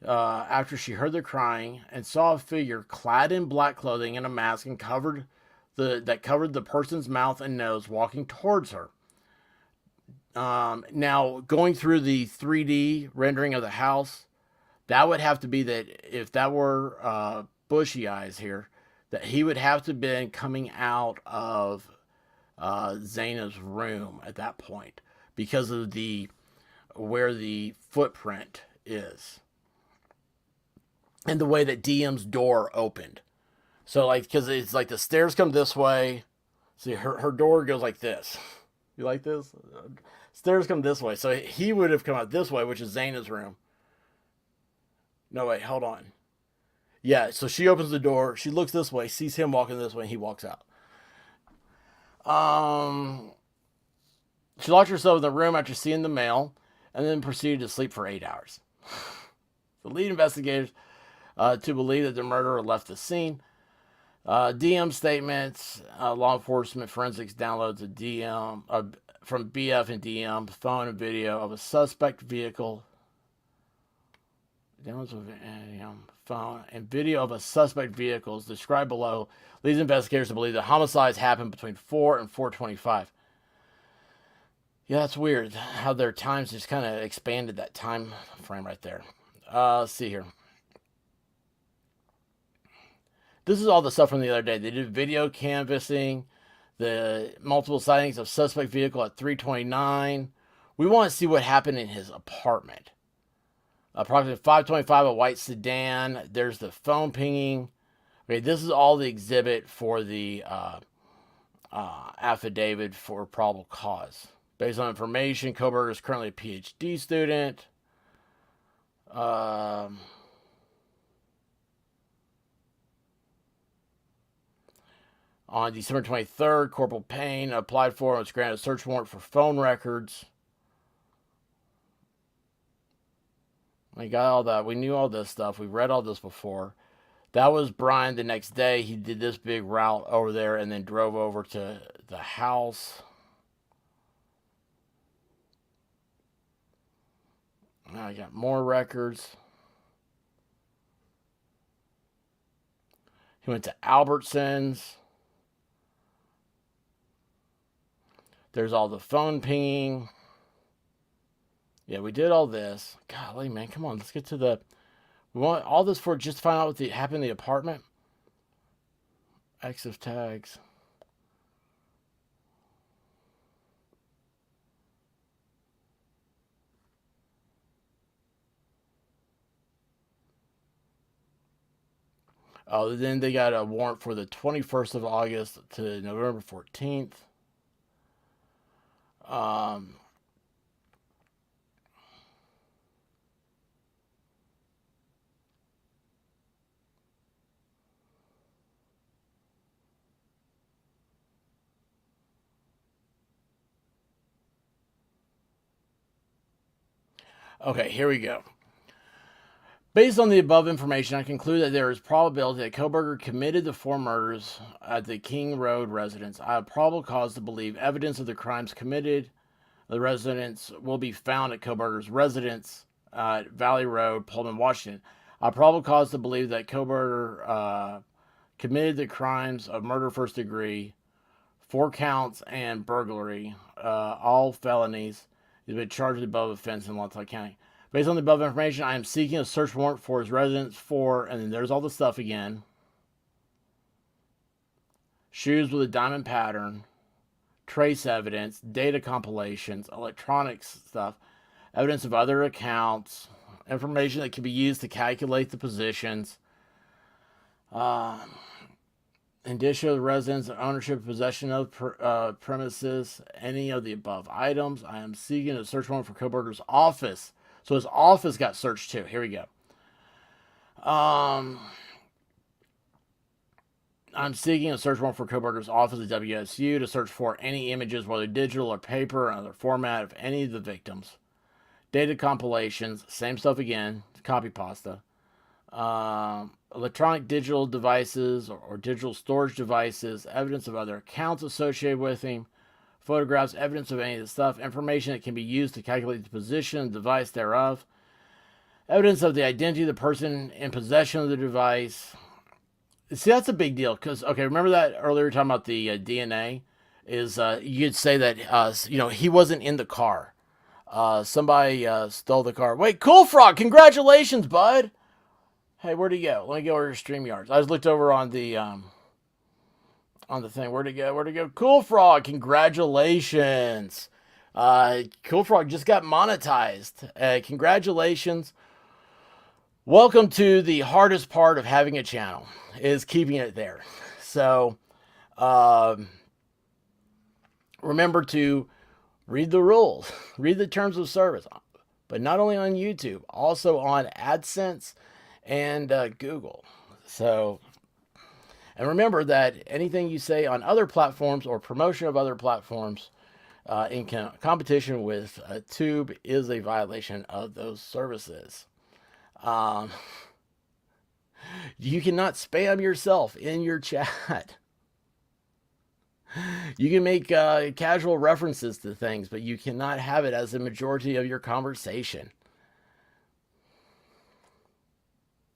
after she heard the crying and saw a figure clad in black clothing and a mask and that covered the person's mouth and nose walking towards her. Now, going through the 3D rendering of the house, that would have to be that if that were bushy eyes here, that he would have to have been coming out of Zaina's room at that point because of where the footprint is and the way that DM's door opened. So like, because it's like the stairs come this way. See, her door goes like this. You like this? Stairs come this way. So he would have come out this way, which is Zaina's room. No, wait, hold on. Yeah, so she opens the door. She looks this way, sees him walking this way, and he walks out. She locked herself in the room after seeing the mail, and then proceeded to sleep for 8 hours. The lead investigators to believe that the murderer left the scene. DM statements, law enforcement forensics downloads a DM from BF and DM phone and video of a suspect vehicle. Downloads of phone and video of a suspect vehicle is described below. Leads investigators to believe that homicides happened between 4 and 4:25. Yeah, that's weird how their times just kind of expanded that time frame right there. Let's see here. This is all the stuff from the other day. They did video canvassing, the multiple sightings of suspect vehicle at 3:29. We want to see what happened in his apartment. Approximately 5:25, a white sedan. There's the phone pinging. Okay, this is all the exhibit for the affidavit for probable cause. Based on information, Kohberger is currently a PhD student. On December 23rd, Corporal Payne applied for and was granted a search warrant for phone records. We got all that. We knew all this stuff. We read all this before. That was Bryan the next day. He did this big route over there and then drove over to the house. Now I got more records. He went to Albertsons. There's all the phone pinging. Yeah, we did all this. Golly, man, come on. Let's get to the... We want all this for just to find out what happened in the apartment. Active tags. Oh, then they got a warrant for the 21st of August to November 14th. Okay, here we go. Based on the above information, I conclude that there is probability that Kohberger committed the 4 murders at the King Road residence. I have probable cause to believe evidence of the crimes committed the residence will be found at Kohberger's residence at Valley Road, Pullman, Washington. I have probable cause to believe that Kohberger committed the crimes of murder first degree, 4 counts, and burglary, all felonies. He's been charged with the above offense in Lontown County. Based on the above information, I am seeking a search warrant for his residence for, and then there's all the stuff again. Shoes with a diamond pattern, trace evidence, data compilations, electronics stuff, evidence of other accounts, information that can be used to calculate the positions, indicia of the residence, ownership, possession of premises, any of the above items. I am seeking a search warrant for Kohberger's office. So his office got searched too. Here we go. I'm seeking a search warrant for Kohberger's office at WSU to search for any images, whether digital or paper, or other format of any of the victims. Data compilations, same stuff again, copy pasta. Electronic digital devices or digital storage devices, evidence of other accounts associated with him, photographs, evidence of any of the stuff, information that can be used to calculate the position and device thereof, evidence of the identity of the person in possession of the device. See, that's a big deal because, okay, remember that earlier talking about the DNA? Is you'd say that, he wasn't in the car. Somebody stole the car. Wait, Cool Frog, congratulations, bud! Hey, where'd he go? Let me go over to StreamYards. I just looked over on the on the thing. Where'd it go? Where'd it go? Cool Frog, congratulations. Cool Frog just got monetized. Congratulations. Welcome to the hardest part of having a channel, is keeping it there. So, remember to read the rules, read the terms of service, but not only on YouTube, also on AdSense and Google. So, and remember that anything you say on other platforms or promotion of other platforms in competition with Tube is a violation of those services. You cannot spam yourself in your chat. You can make casual references to things, but you cannot have it as the majority of your conversation.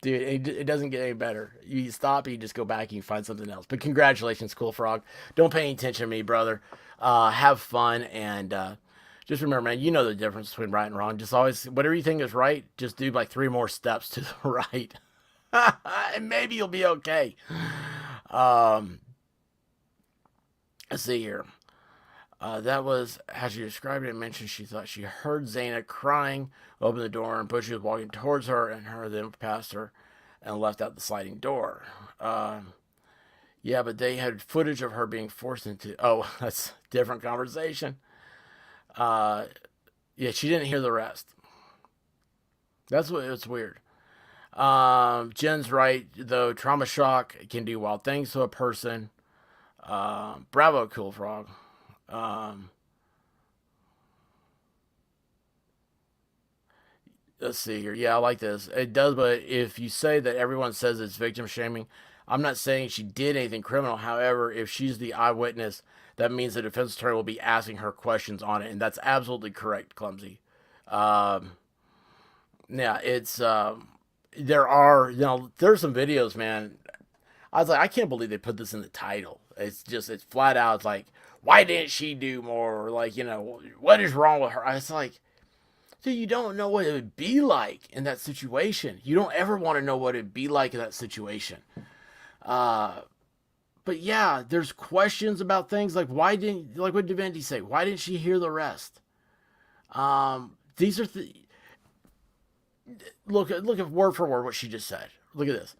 Dude, it doesn't get any better. You stop, you just go back, and you find something else. But congratulations, Cool Frog. Don't pay any attention to me, brother. Have fun, and just remember, man, you know the difference between right and wrong. Just always, whatever you think is right, just do like 3 more steps to the right. And maybe you'll be okay. Let's see here. That was how she described it. And mentioned she thought she heard Zaina crying, opened the door, and Bushy was walking towards her, and her then passed her and left out the sliding door. Yeah, but they had footage of her being forced into. Oh, that's a different conversation. Yeah, she didn't hear the rest. That's what it's weird. Jen's right though. Trauma shock can do wild things to a person. Bravo, Cool Frog. Let's see here. Yeah, I like this. It does, but if you say that everyone says it's victim shaming, I'm not saying she did anything criminal. However, if she's the eyewitness, that means the defense attorney will be asking her questions on it, and that's absolutely correct, Clumsy. Yeah, it's there are there's some videos, man. I was like, I can't believe they put this in the title. It's flat out. It's like, why didn't she do more? Or like, what is wrong with her? I was like, dude, you don't know what it would be like in that situation. You don't ever want to know what it'd be like in that situation. But yeah, there's questions about things like what did Divinity say? Why didn't she hear the rest? These are look at word for word what she just said. Look at this.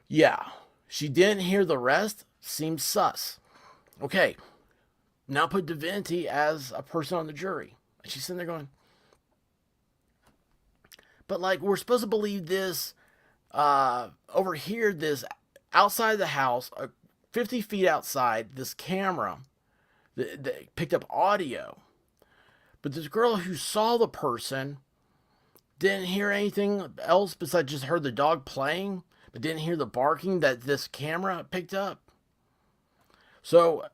Yeah, she didn't hear the rest. Seems sus. Okay, now put Divinity as a person on the jury. And she's sitting there going, but like, we're supposed to believe this over here, this outside the house, 50 feet outside, this camera that picked up audio. But this girl who saw the person didn't hear anything else besides just heard the dog playing, but didn't hear the barking that this camera picked up. So,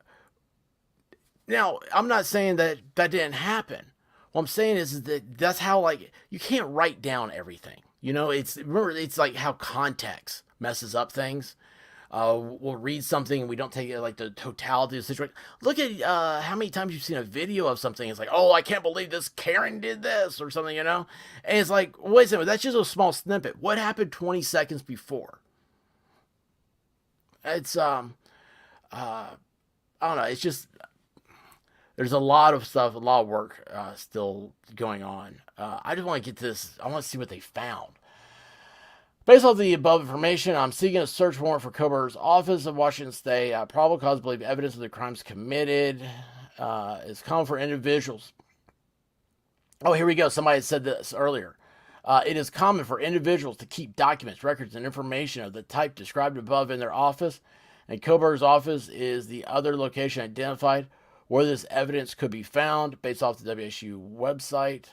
now, I'm not saying that didn't happen. What I'm saying is that that's how, like, you can't write down everything. It's like how context messes up things. We'll read something and we don't take it like the totality of the situation. Look at how many times you've seen a video of something. It's like, oh, I can't believe this Karen did this or something, And it's like, wait a second, that's just a small snippet. What happened 20 seconds before? It's I don't know. It's just there's a lot of stuff, a lot of work still going on. I just want to get this. I want to see what they found. Based off the above information, I'm seeking a search warrant for Kohberger's office of Washington State. Probable cause to believe evidence of the crimes committed is common for individuals. Oh, here we go. Somebody said this earlier. It is common for individuals to keep documents, records, and information of the type described above in their office, and Kohberger's office is the other location identified where this evidence could be found based off the WSU website.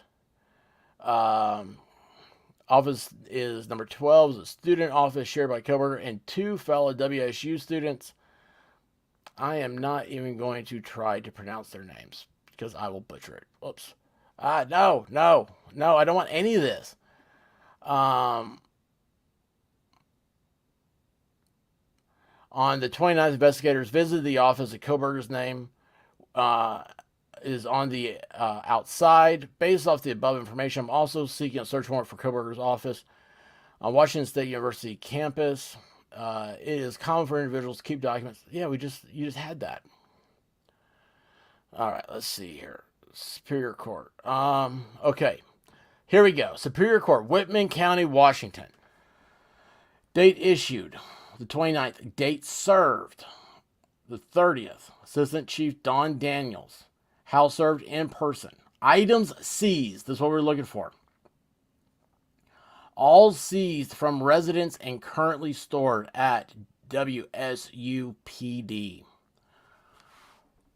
Office is number 12, is a student office shared by Kohberger and 2 fellow WSU students. I am not even going to try to pronounce their names because I will butcher it. Oops. No, I don't want any of this. On the 29th, investigators visited the office. The Kohberger's name is on the outside. Based off the above information, I'm also seeking a search warrant for Kohberger's office on Washington State University campus. It is common for individuals to keep documents. Yeah, you just had that. All right, let's see here. Superior Court. Okay. Here we go. Superior Court, Whitman County, Washington. Date issued, the 29th. Date served, the 30th. Assistant Chief Don Daniels. House served in person. Items seized. This is what we're looking for. All seized from residents and currently stored at WSUPD.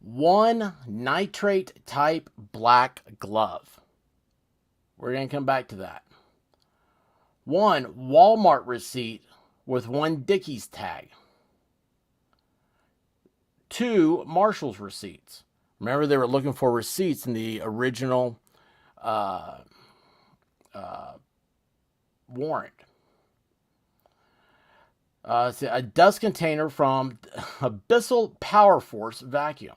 1 nitrate type black glove. We're going to come back to that. 1 Walmart receipt with 1 Dickies tag. 2 Marshall's receipts. Remember, they were looking for receipts in the original warrant. A dust container from Abyssal Power Force vacuum.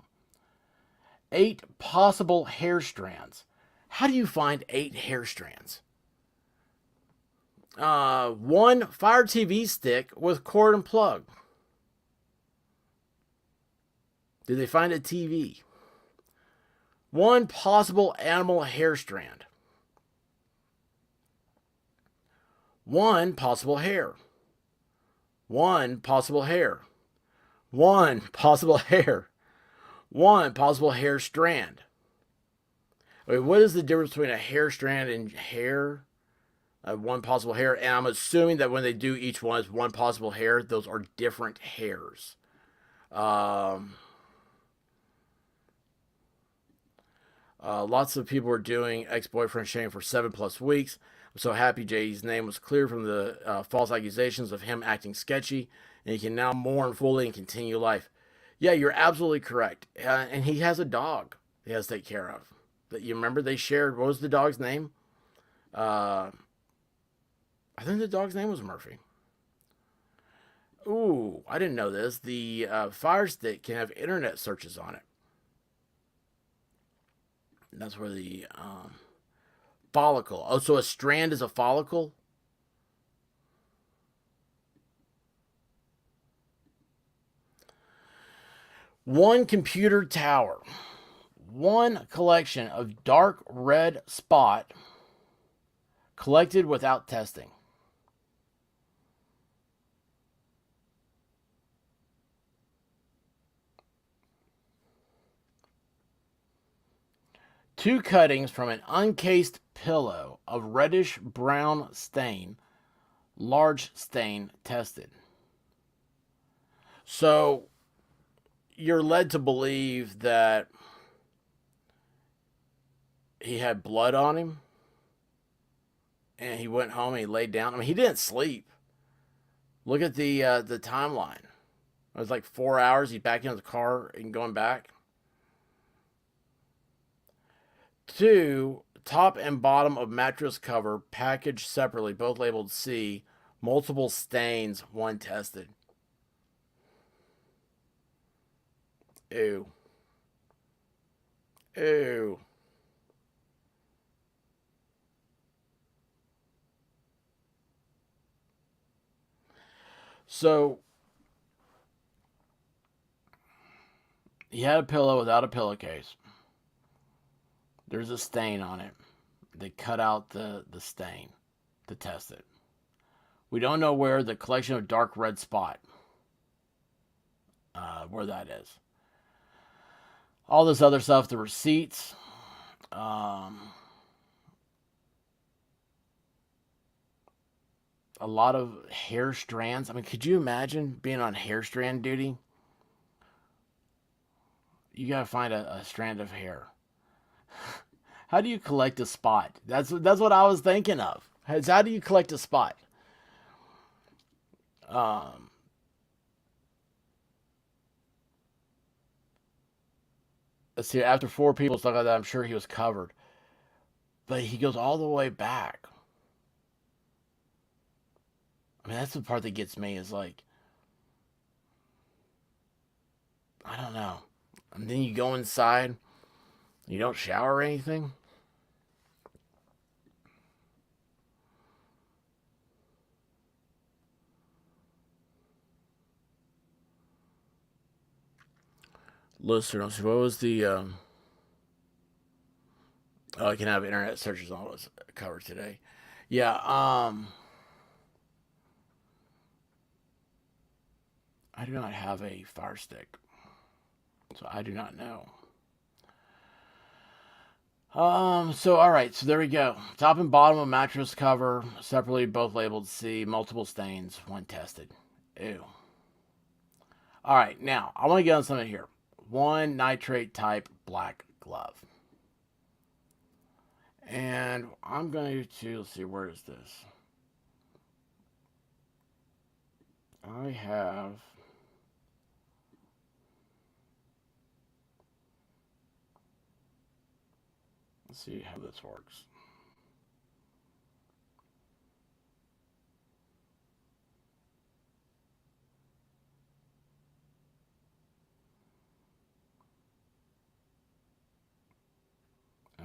8 possible hair strands. How do you find 8 hair strands? 1 Fire TV stick with cord and plug. Did they find a TV? 1 possible animal hair strand. 1 possible hair. 1 possible hair. 1 possible hair. 1 possible hair strand. Okay, what is the difference between a hair strand and hair? 1 possible hair, and I'm assuming that when they do each one as 1 possible hair, those are different hairs. Lots of people are doing ex-boyfriend shaming for 7+ weeks. I'm so happy Jay's name was cleared from the false accusations of him acting sketchy, and he can now mourn fully and continue life. Yeah, you're absolutely correct. And he has a dog he has to take care of. That you remember they shared. What was the dog's name? I think the dog's name was Murphy. Ooh, I didn't know this. The Fire Stick can have internet searches on it. And that's where the follicle. Oh, so a strand is a follicle? One computer tower. 1 collection of dark red spot collected without testing. Two cuttings from an uncased pillow of reddish brown stain, large stain tested. So you're led to believe that he had blood on him and he went home and he laid down. I mean, he didn't sleep. Look at the timeline. It was like 4 hours. He's back into the car and going back. 2, top and bottom of mattress cover packaged separately, both labeled C. Multiple stains, 1 tested. Ew. Ew. So he had a pillow without a pillowcase. There's a stain on it. They cut out the stain to test it. We don't know where the collection of dark red spot, where that is. All this other stuff, the receipts. A lot of hair strands. I mean, could you imagine being on hair strand duty? You gotta find a strand of hair. How do you collect a spot? That's what I was thinking of. How do you collect a spot? Let's see. After 4 people stuck like that, I'm sure he was covered. But he goes all the way back. I mean, that's the part that gets me is like, I don't know. And then you go inside, you don't shower or anything. Listeners, what was the oh, I can have internet searches on what's covered today. Yeah, I do not have a Fire Stick, so I do not know. So all right, so there we go. Top and bottom of mattress cover, separately both labeled C, multiple stains when tested. Ew. All right, now I want to get on something here. One nitrate type black glove. And I'm going to, let's see, where is this? I have, let's see how this works.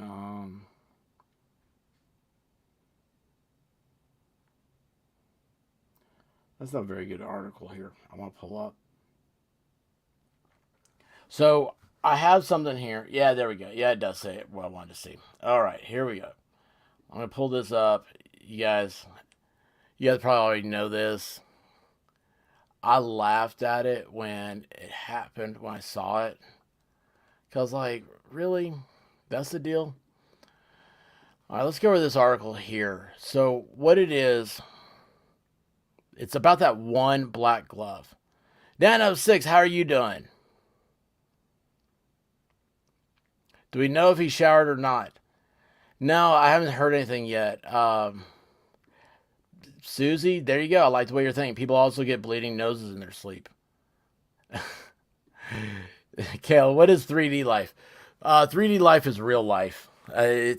Um, that's not a very good article here. I want to pull up. So I have something here. Yeah, there we go. Yeah, it does say it. What I wanted to see. All right, here we go. I'm gonna pull this up. You guys probably already know this. I laughed at it when it happened when I saw it. Cause like, really, that's the deal. All right, let's go over this article here. So what it is, it's about that one black glove. 906, how are you doing? Do we know if he showered or not? No, I haven't heard anything yet. Susie, there you go. I like the way you're thinking. People also get bleeding noses in their sleep. Kale, what is 3D life? 3D life is real life. I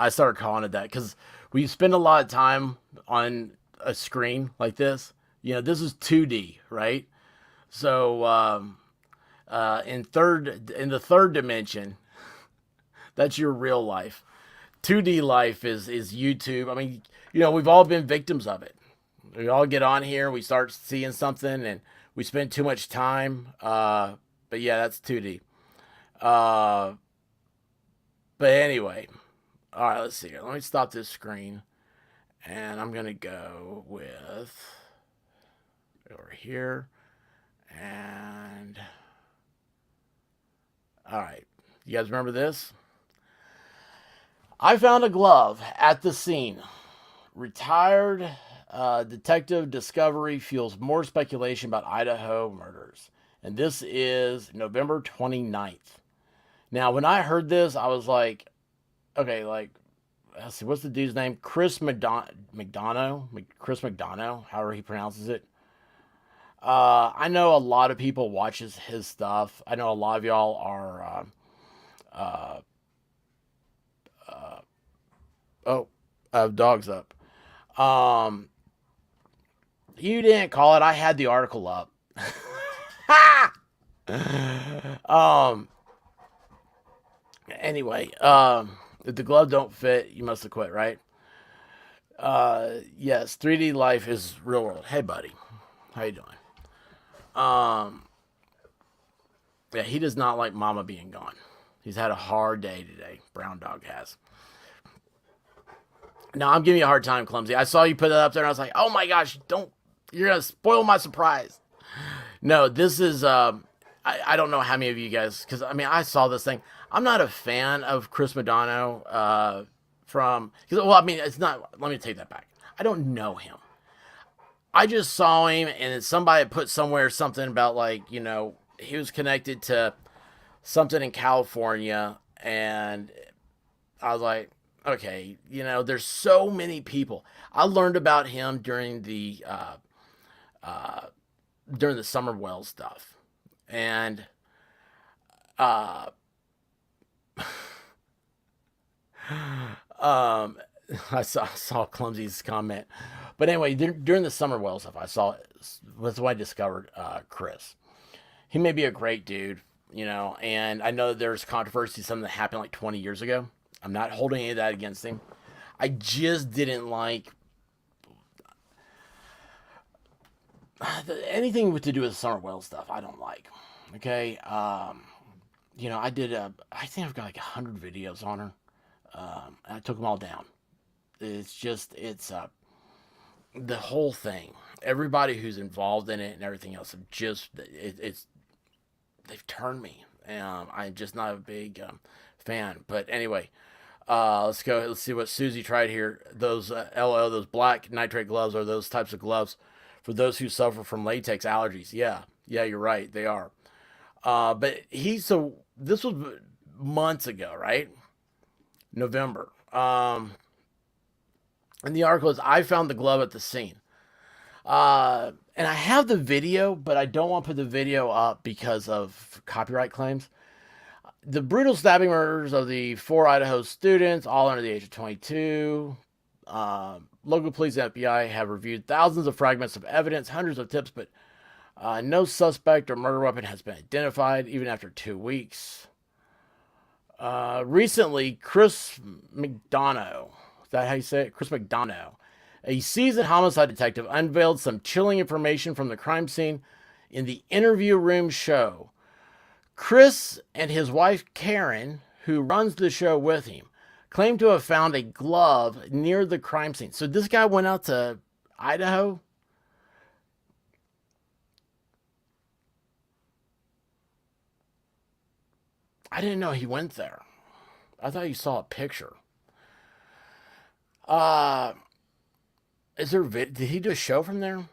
started calling it that because we spend a lot of time on a screen like this. You know, this is 2D, right? So in the third dimension, that's your real life. 2D life is YouTube. I mean, you know, we've all been victims of it. We all get on here, we start seeing something, and we spend too much time. But yeah, that's 2D. Uh, but anyway, all right, let's see here. Let me stop this screen, and I'm gonna go with over here, and all right. You guys remember this? I found a glove at the scene. Retired detective discovery fuels more speculation about Idaho murders. And this is November 29th. Now, when I heard this, I was like, okay, like, let's see, what's the dude's name? Chris McDonough, however he pronounces it. I know a lot of people watches his stuff. I know a lot of y'all are, uh, uh, oh, dogs up. Um, you didn't call it. I had the article up. um. Anyway, if the glove don't fit, you must have quit, right? Yes, 3D life is real world. Hey, buddy, how you doing? Um, yeah, he does not like Mama being gone. He's had a hard day today. Brown dog has. No, I'm giving you a hard time, Clumsy. I saw you put it up there, and I was like, oh my gosh, don't. You're going to spoil my surprise. No, this is. I don't know how many of you guys, because I mean, I saw this thing. I'm not a fan of Chris Madonna from. Well, I mean, it's not. Let me take that back. I don't know him. I just saw him, and somebody put somewhere something about, like, you know, he was connected to something in California, and I was like, okay, you know, there's so many people. I learned about him uh, during the Summer Wells stuff, and uh, um, I saw Clumsy's comment, but anyway, during the Summer Wells stuff, I saw was when I discovered Chris. He may be a great dude, you know, and I know there's controversy, something that happened like 20 years ago. I'm not holding any of that against him. I just didn't like anything to do with Summer Wells stuff. I don't like. Okay. I I think I've got like 100 videos on her. And I took them all down. It's the whole thing. Everybody who's involved in it and everything else have they've turned me. I'm just not a big fan. But anyway, let's go. Let's see what Susie tried here. Those those black nitrate gloves are those types of gloves for those who suffer from latex allergies. Yeah, you're right. They are. But this was months ago, right? November. And the article is I found the glove at the scene. And I have the video, but I don't want to put the video up because of copyright claims. The brutal stabbing murders of the 4 Idaho students, all under the age of 22. Local police and FBI have reviewed thousands of fragments of evidence, hundreds of tips, but no suspect or murder weapon has been identified, even after 2 weeks. Recently, Chris McDonough, is that how you say it? Chris McDonough, a seasoned homicide detective, unveiled some chilling information from the crime scene in the Interview Room show. Chris and his wife Karen, who runs the show with him, claim to have found a glove near the crime scene. So this guy went out to Idaho. I didn't know he went there. I thought you saw a picture. Uh, did he do a show from there?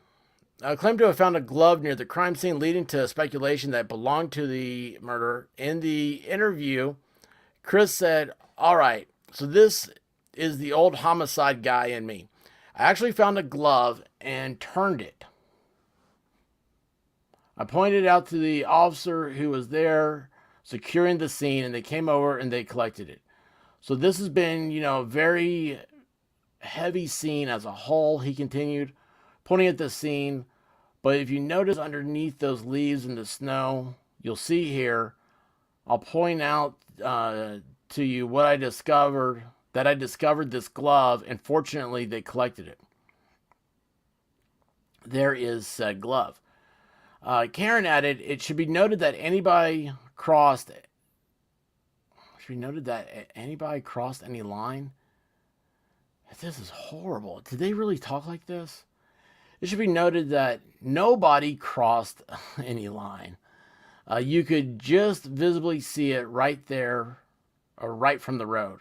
Claimed to have found a glove near the crime scene, leading to speculation that it belonged to the murderer. In the interview, Chris said, "All right, so this is the old homicide guy in me. I actually found a glove and turned it. I pointed out to the officer who was there securing the scene, and they came over and they collected it. So this has been, very heavy scene as a whole," he continued, pointing at the scene. "But if you notice underneath those leaves in the snow, you'll see here, I'll point out to you what I discovered, that I discovered this glove, and fortunately they collected it. There is said glove." Karen added, "It should be noted that anybody crossed any line." This is horrible. Did they really talk like this? "It should be noted that nobody crossed any line. You could just visibly see it right there, or right from the road."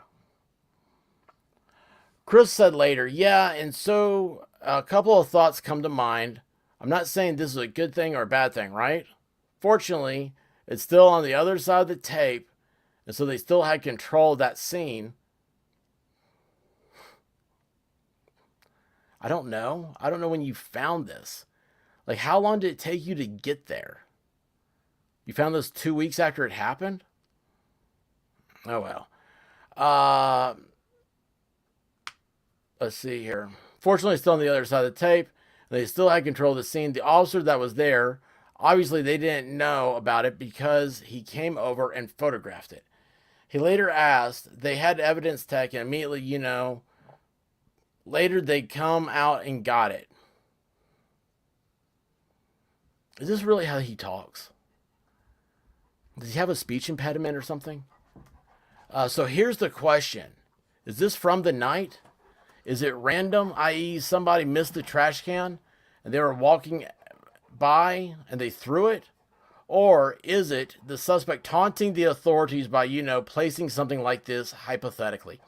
Chris said later, "Yeah, and so a couple of thoughts come to mind. I'm not saying this is a good thing or a bad thing, right? Fortunately, it's still on the other side of the tape, and so they still had control of that scene. I don't know. I don't know when you found this. Like, how long did it take you to get there? You found this 2 weeks after it happened? Oh, well. Uh, let's see here. Fortunately, it's still on the other side of the tape. They still had control of the scene. The officer that was there, obviously they didn't know about it because he came over and photographed it. He later asked, they had evidence tech, and immediately, later they come out and got it." Is this really how he talks? Does he have a speech impediment or something? So here's the question. Is this from the night? Is it random, i.e. somebody missed the trash can and they were walking by and they threw it? Or is it the suspect taunting the authorities by, placing something like this hypothetically?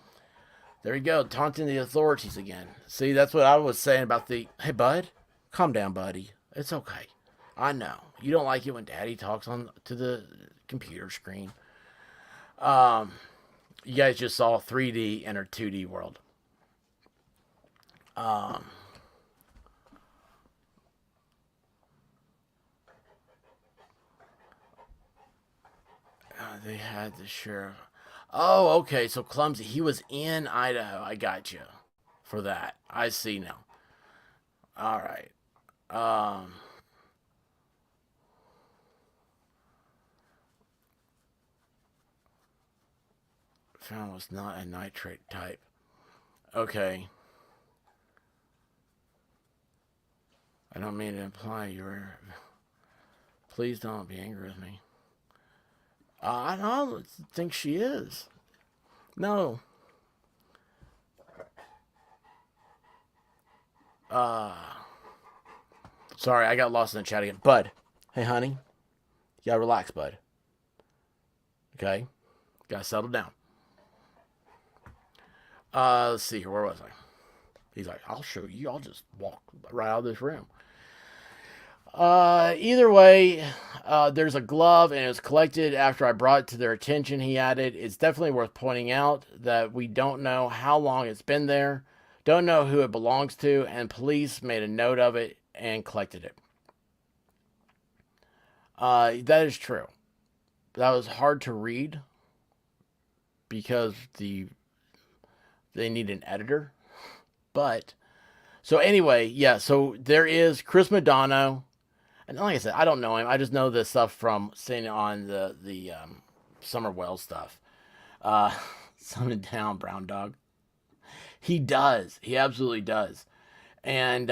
There you go, taunting the authorities again. See, that's what I was saying about hey, bud, calm down, buddy. It's okay. I know. You don't like it when daddy talks to the computer screen. You guys just saw 3D enter 2D world. They had the sheriff. Oh, okay. So clumsy. He was in Idaho. I got you for that. I see now. All right. Found was not a nitrate type. Okay. I don't mean to imply you were Please don't be angry with me. I don't think she is. No. Sorry, I got lost in the chat again. Bud. Hey, honey. You gotta relax, bud. Okay? Gotta settle down. Let's see here. Where was I? He's like, I'll show you. I'll just walk right out of this room. Either way, there's a glove and it was collected after I brought it to their attention. He added, it's definitely worth pointing out that we don't know how long it's been there, don't know who it belongs to, and police made a note of it and collected it. That is true. That was hard to read because they need an editor. But, so anyway, yeah, so there is Chris Madonna. And like I said, I don't know him. I just know this stuff from seeing on the Summer Wells stuff. Sun and down, brown dog. He does. He absolutely does. And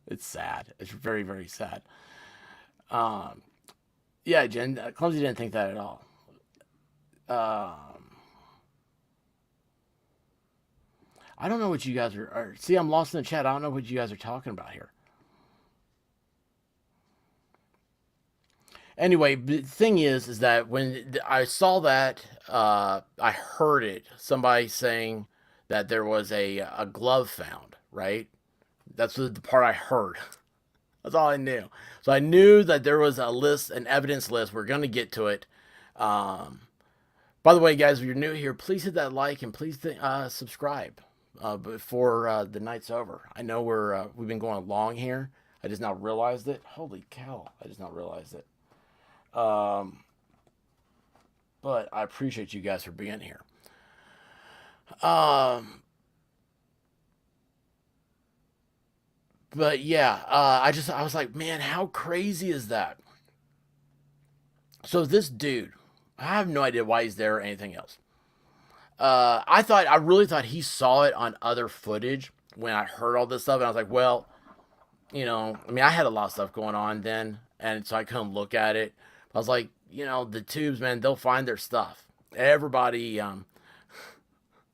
it's sad. It's very, very sad. Yeah, Jen, Clumsy didn't think that at all. I don't know what you guys see, I'm lost in the chat. I don't know what you guys are talking about here. Anyway, the thing is that when I saw that, I heard it. Somebody saying that there was a glove found, right? That's the part I heard. That's all I knew. So I knew that there was a list, an evidence list. We're going to get to it. By the way, guys, if you're new here, please hit that like and please subscribe before the night's over. I know we've been going long here. I just now realized it. Holy cow! I just now realized it. But I appreciate you guys for being here. But yeah, I was like, man, how crazy is that? So this dude, I have no idea why he's there or anything else. I really thought he saw it on other footage when I heard all this stuff, and I was like, well, I mean, I had a lot of stuff going on then, and so I couldn't look at it. I was like, the tubes, man, they'll find their stuff. Everybody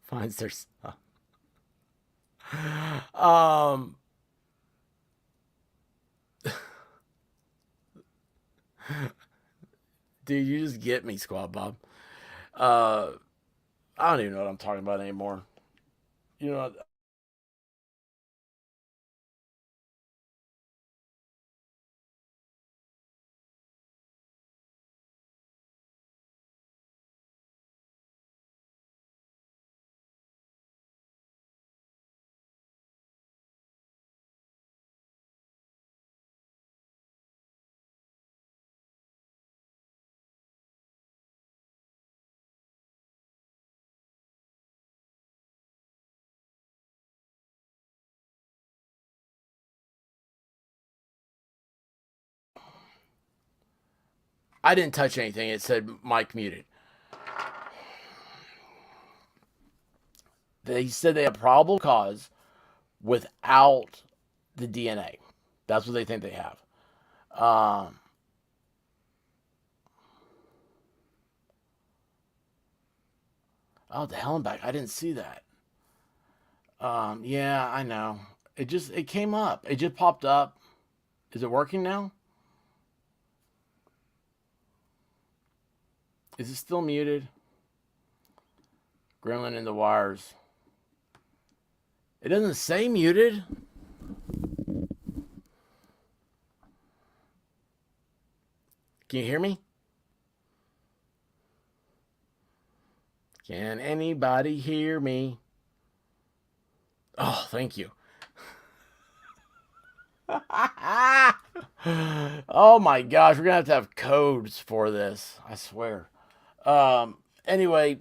finds their stuff. Dude, you just get me, Squad Bob. I don't even know what I'm talking about anymore. You know, I didn't touch anything. It said mic muted. They said they have probable cause without the DNA. That's what they think they have. Oh, the hell and back. I didn't see that. Yeah, I know. It came up. It just popped up. Is it working now? Is it still muted? Gremlin in the wires. It doesn't say muted. Can you hear me? Can anybody hear me? Oh, thank you. Oh my gosh, we're gonna have codes for this. I swear. Anyway,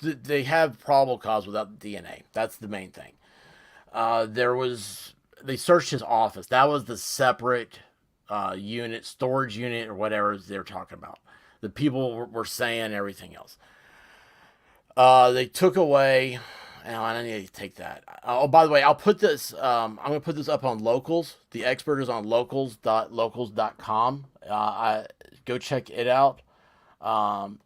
they have probable cause without the DNA. That's the main thing. They searched his office. That was the separate unit, storage unit, or whatever they're talking about. The people were saying everything else. They took away Now I need to take that. Oh, by the way, I'll put this. I'm gonna put this up on Locals. The expert is on locals.locals.com. Go check it out. Um,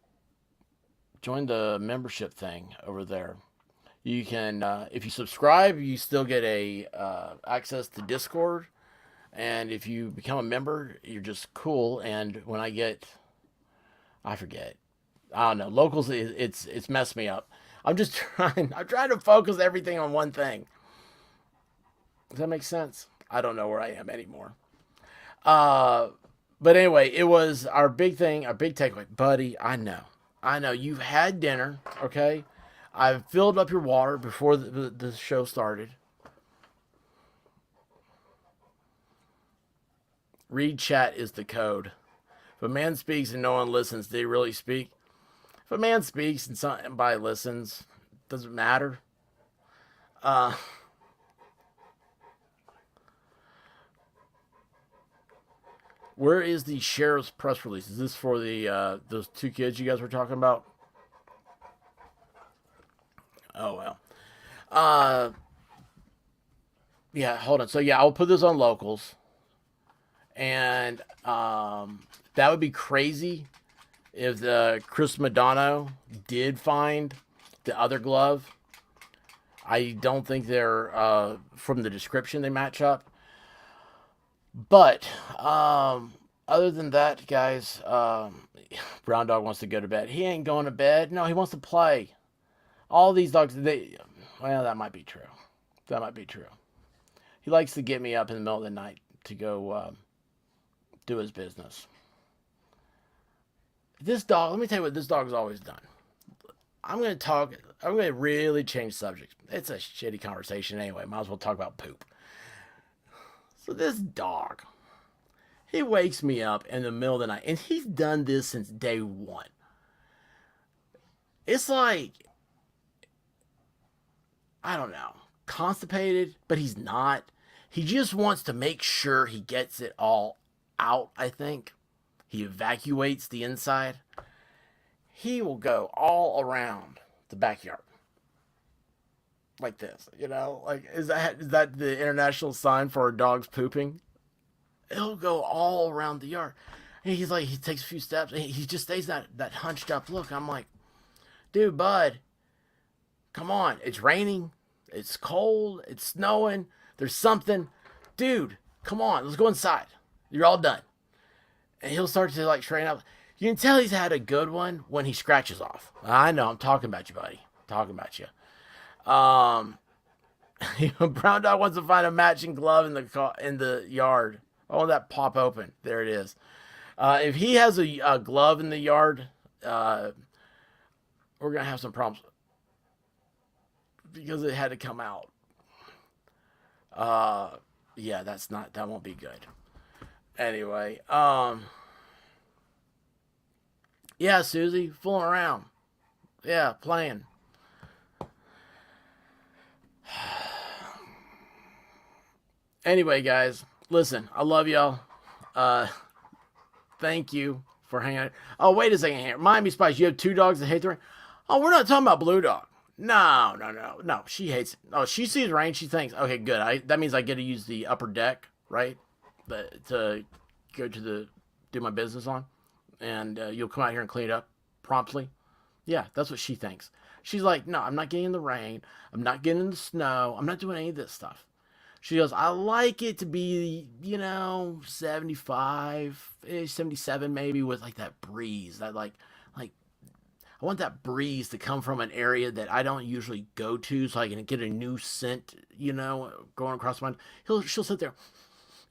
Join the membership thing over there. You can, if you subscribe, you still get a access to Discord, and if you become a member, you're just cool. And when I get, I forget, I don't know, Locals, it's messed me up. I'm just trying. I'm trying to focus everything on one thing. Does that make sense? I don't know where I am anymore. Uh, but anyway, it was our big thing, our big takeaway, buddy. I know. You've had dinner, okay? I've filled up your water before the show started. Read chat is the code. If a man speaks and no one listens, do they really speak? If a man speaks and somebody listens, doesn't matter. Uh, where is the sheriff's press release? Is this for the those two kids you guys were talking about? Oh well. Uh, yeah. Hold on. So yeah, I'll put this on Locals, and that would be crazy if the Chris Madonna did find the other glove. I don't think they're from the description they match up. But other than that, guys, Brown Dog wants to go to bed. He ain't going to bed. No, he wants to play. All these dogs, well, that might be true. That might be true. He likes to get me up in the middle of the night to go do his business. This dog, let me tell you what this dog's always done. I'm going to talk, I'm going to really change subjects. It's a shitty conversation anyway. Might as well talk about poop. So this dog, he wakes me up in the middle of the night, and he's done this since day one. It's like, I don't know, constipated, but he's not. He just wants to make sure he gets it all out, I think. He evacuates the inside. He will go all around the backyard. Like this, like is that the international sign for dogs pooping? He'll go all around the yard. And he's like, he takes a few steps and he just stays that hunched up look. I'm like, dude, bud, come on. It's raining. It's cold. It's snowing. There's something. Dude, come on. Let's go inside. You're all done. And he'll start to like straighten up. You can tell he's had a good one when he scratches off. I know. I'm talking about you, buddy. I'm talking about you. Um, Brown Dog wants to find a matching glove in the yard. Oh, that pop open. There it is. If he has a glove in the yard, we're gonna have some problems because it had to come out. Yeah, that won't be good. Anyway, yeah, Susie, fooling around. Yeah, playing. Anyway, guys, listen, I love y'all. Uh, Thank you for hanging out. Oh, wait a second here. Miami Spice, you have two dogs that hate the rain? Oh, we're not talking about Blue Dog. No, no, no, no. She hates it. Oh, she sees rain. She thinks, okay, good. That means I get to use the upper deck, right? To go do my business on. And you'll come out here and clean it up promptly. Yeah, that's what she thinks. She's like, no, I'm not getting in the rain. I'm not getting in the snow. I'm not doing any of this stuff. She goes, I like it to be, 75, 77 maybe with like that breeze. Like, I want that breeze to come from an area that I don't usually go to so I can get a new scent, going across my mind. She'll sit there,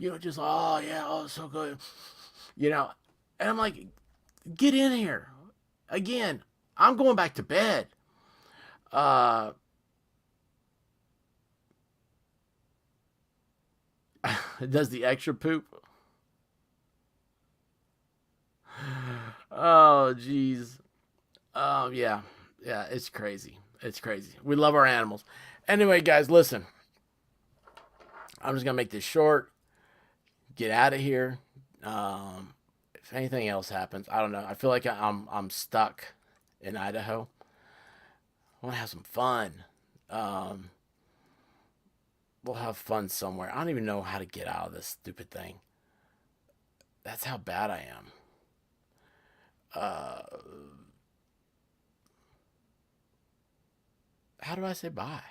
just, oh yeah, oh, it's so good. And I'm like, get in here. Again, I'm going back to bed. Uh, does the extra poop? Oh, jeez. Oh, yeah. Yeah, it's crazy. It's crazy. We love our animals. Anyway, guys, listen. I'm just going to make this short. Get out of here. If anything else happens, I don't know. I feel like I'm stuck in Idaho. I want to have some fun. Um, we'll have fun somewhere. I don't even know how to get out of this stupid thing. That's how bad I am. How do I say bye?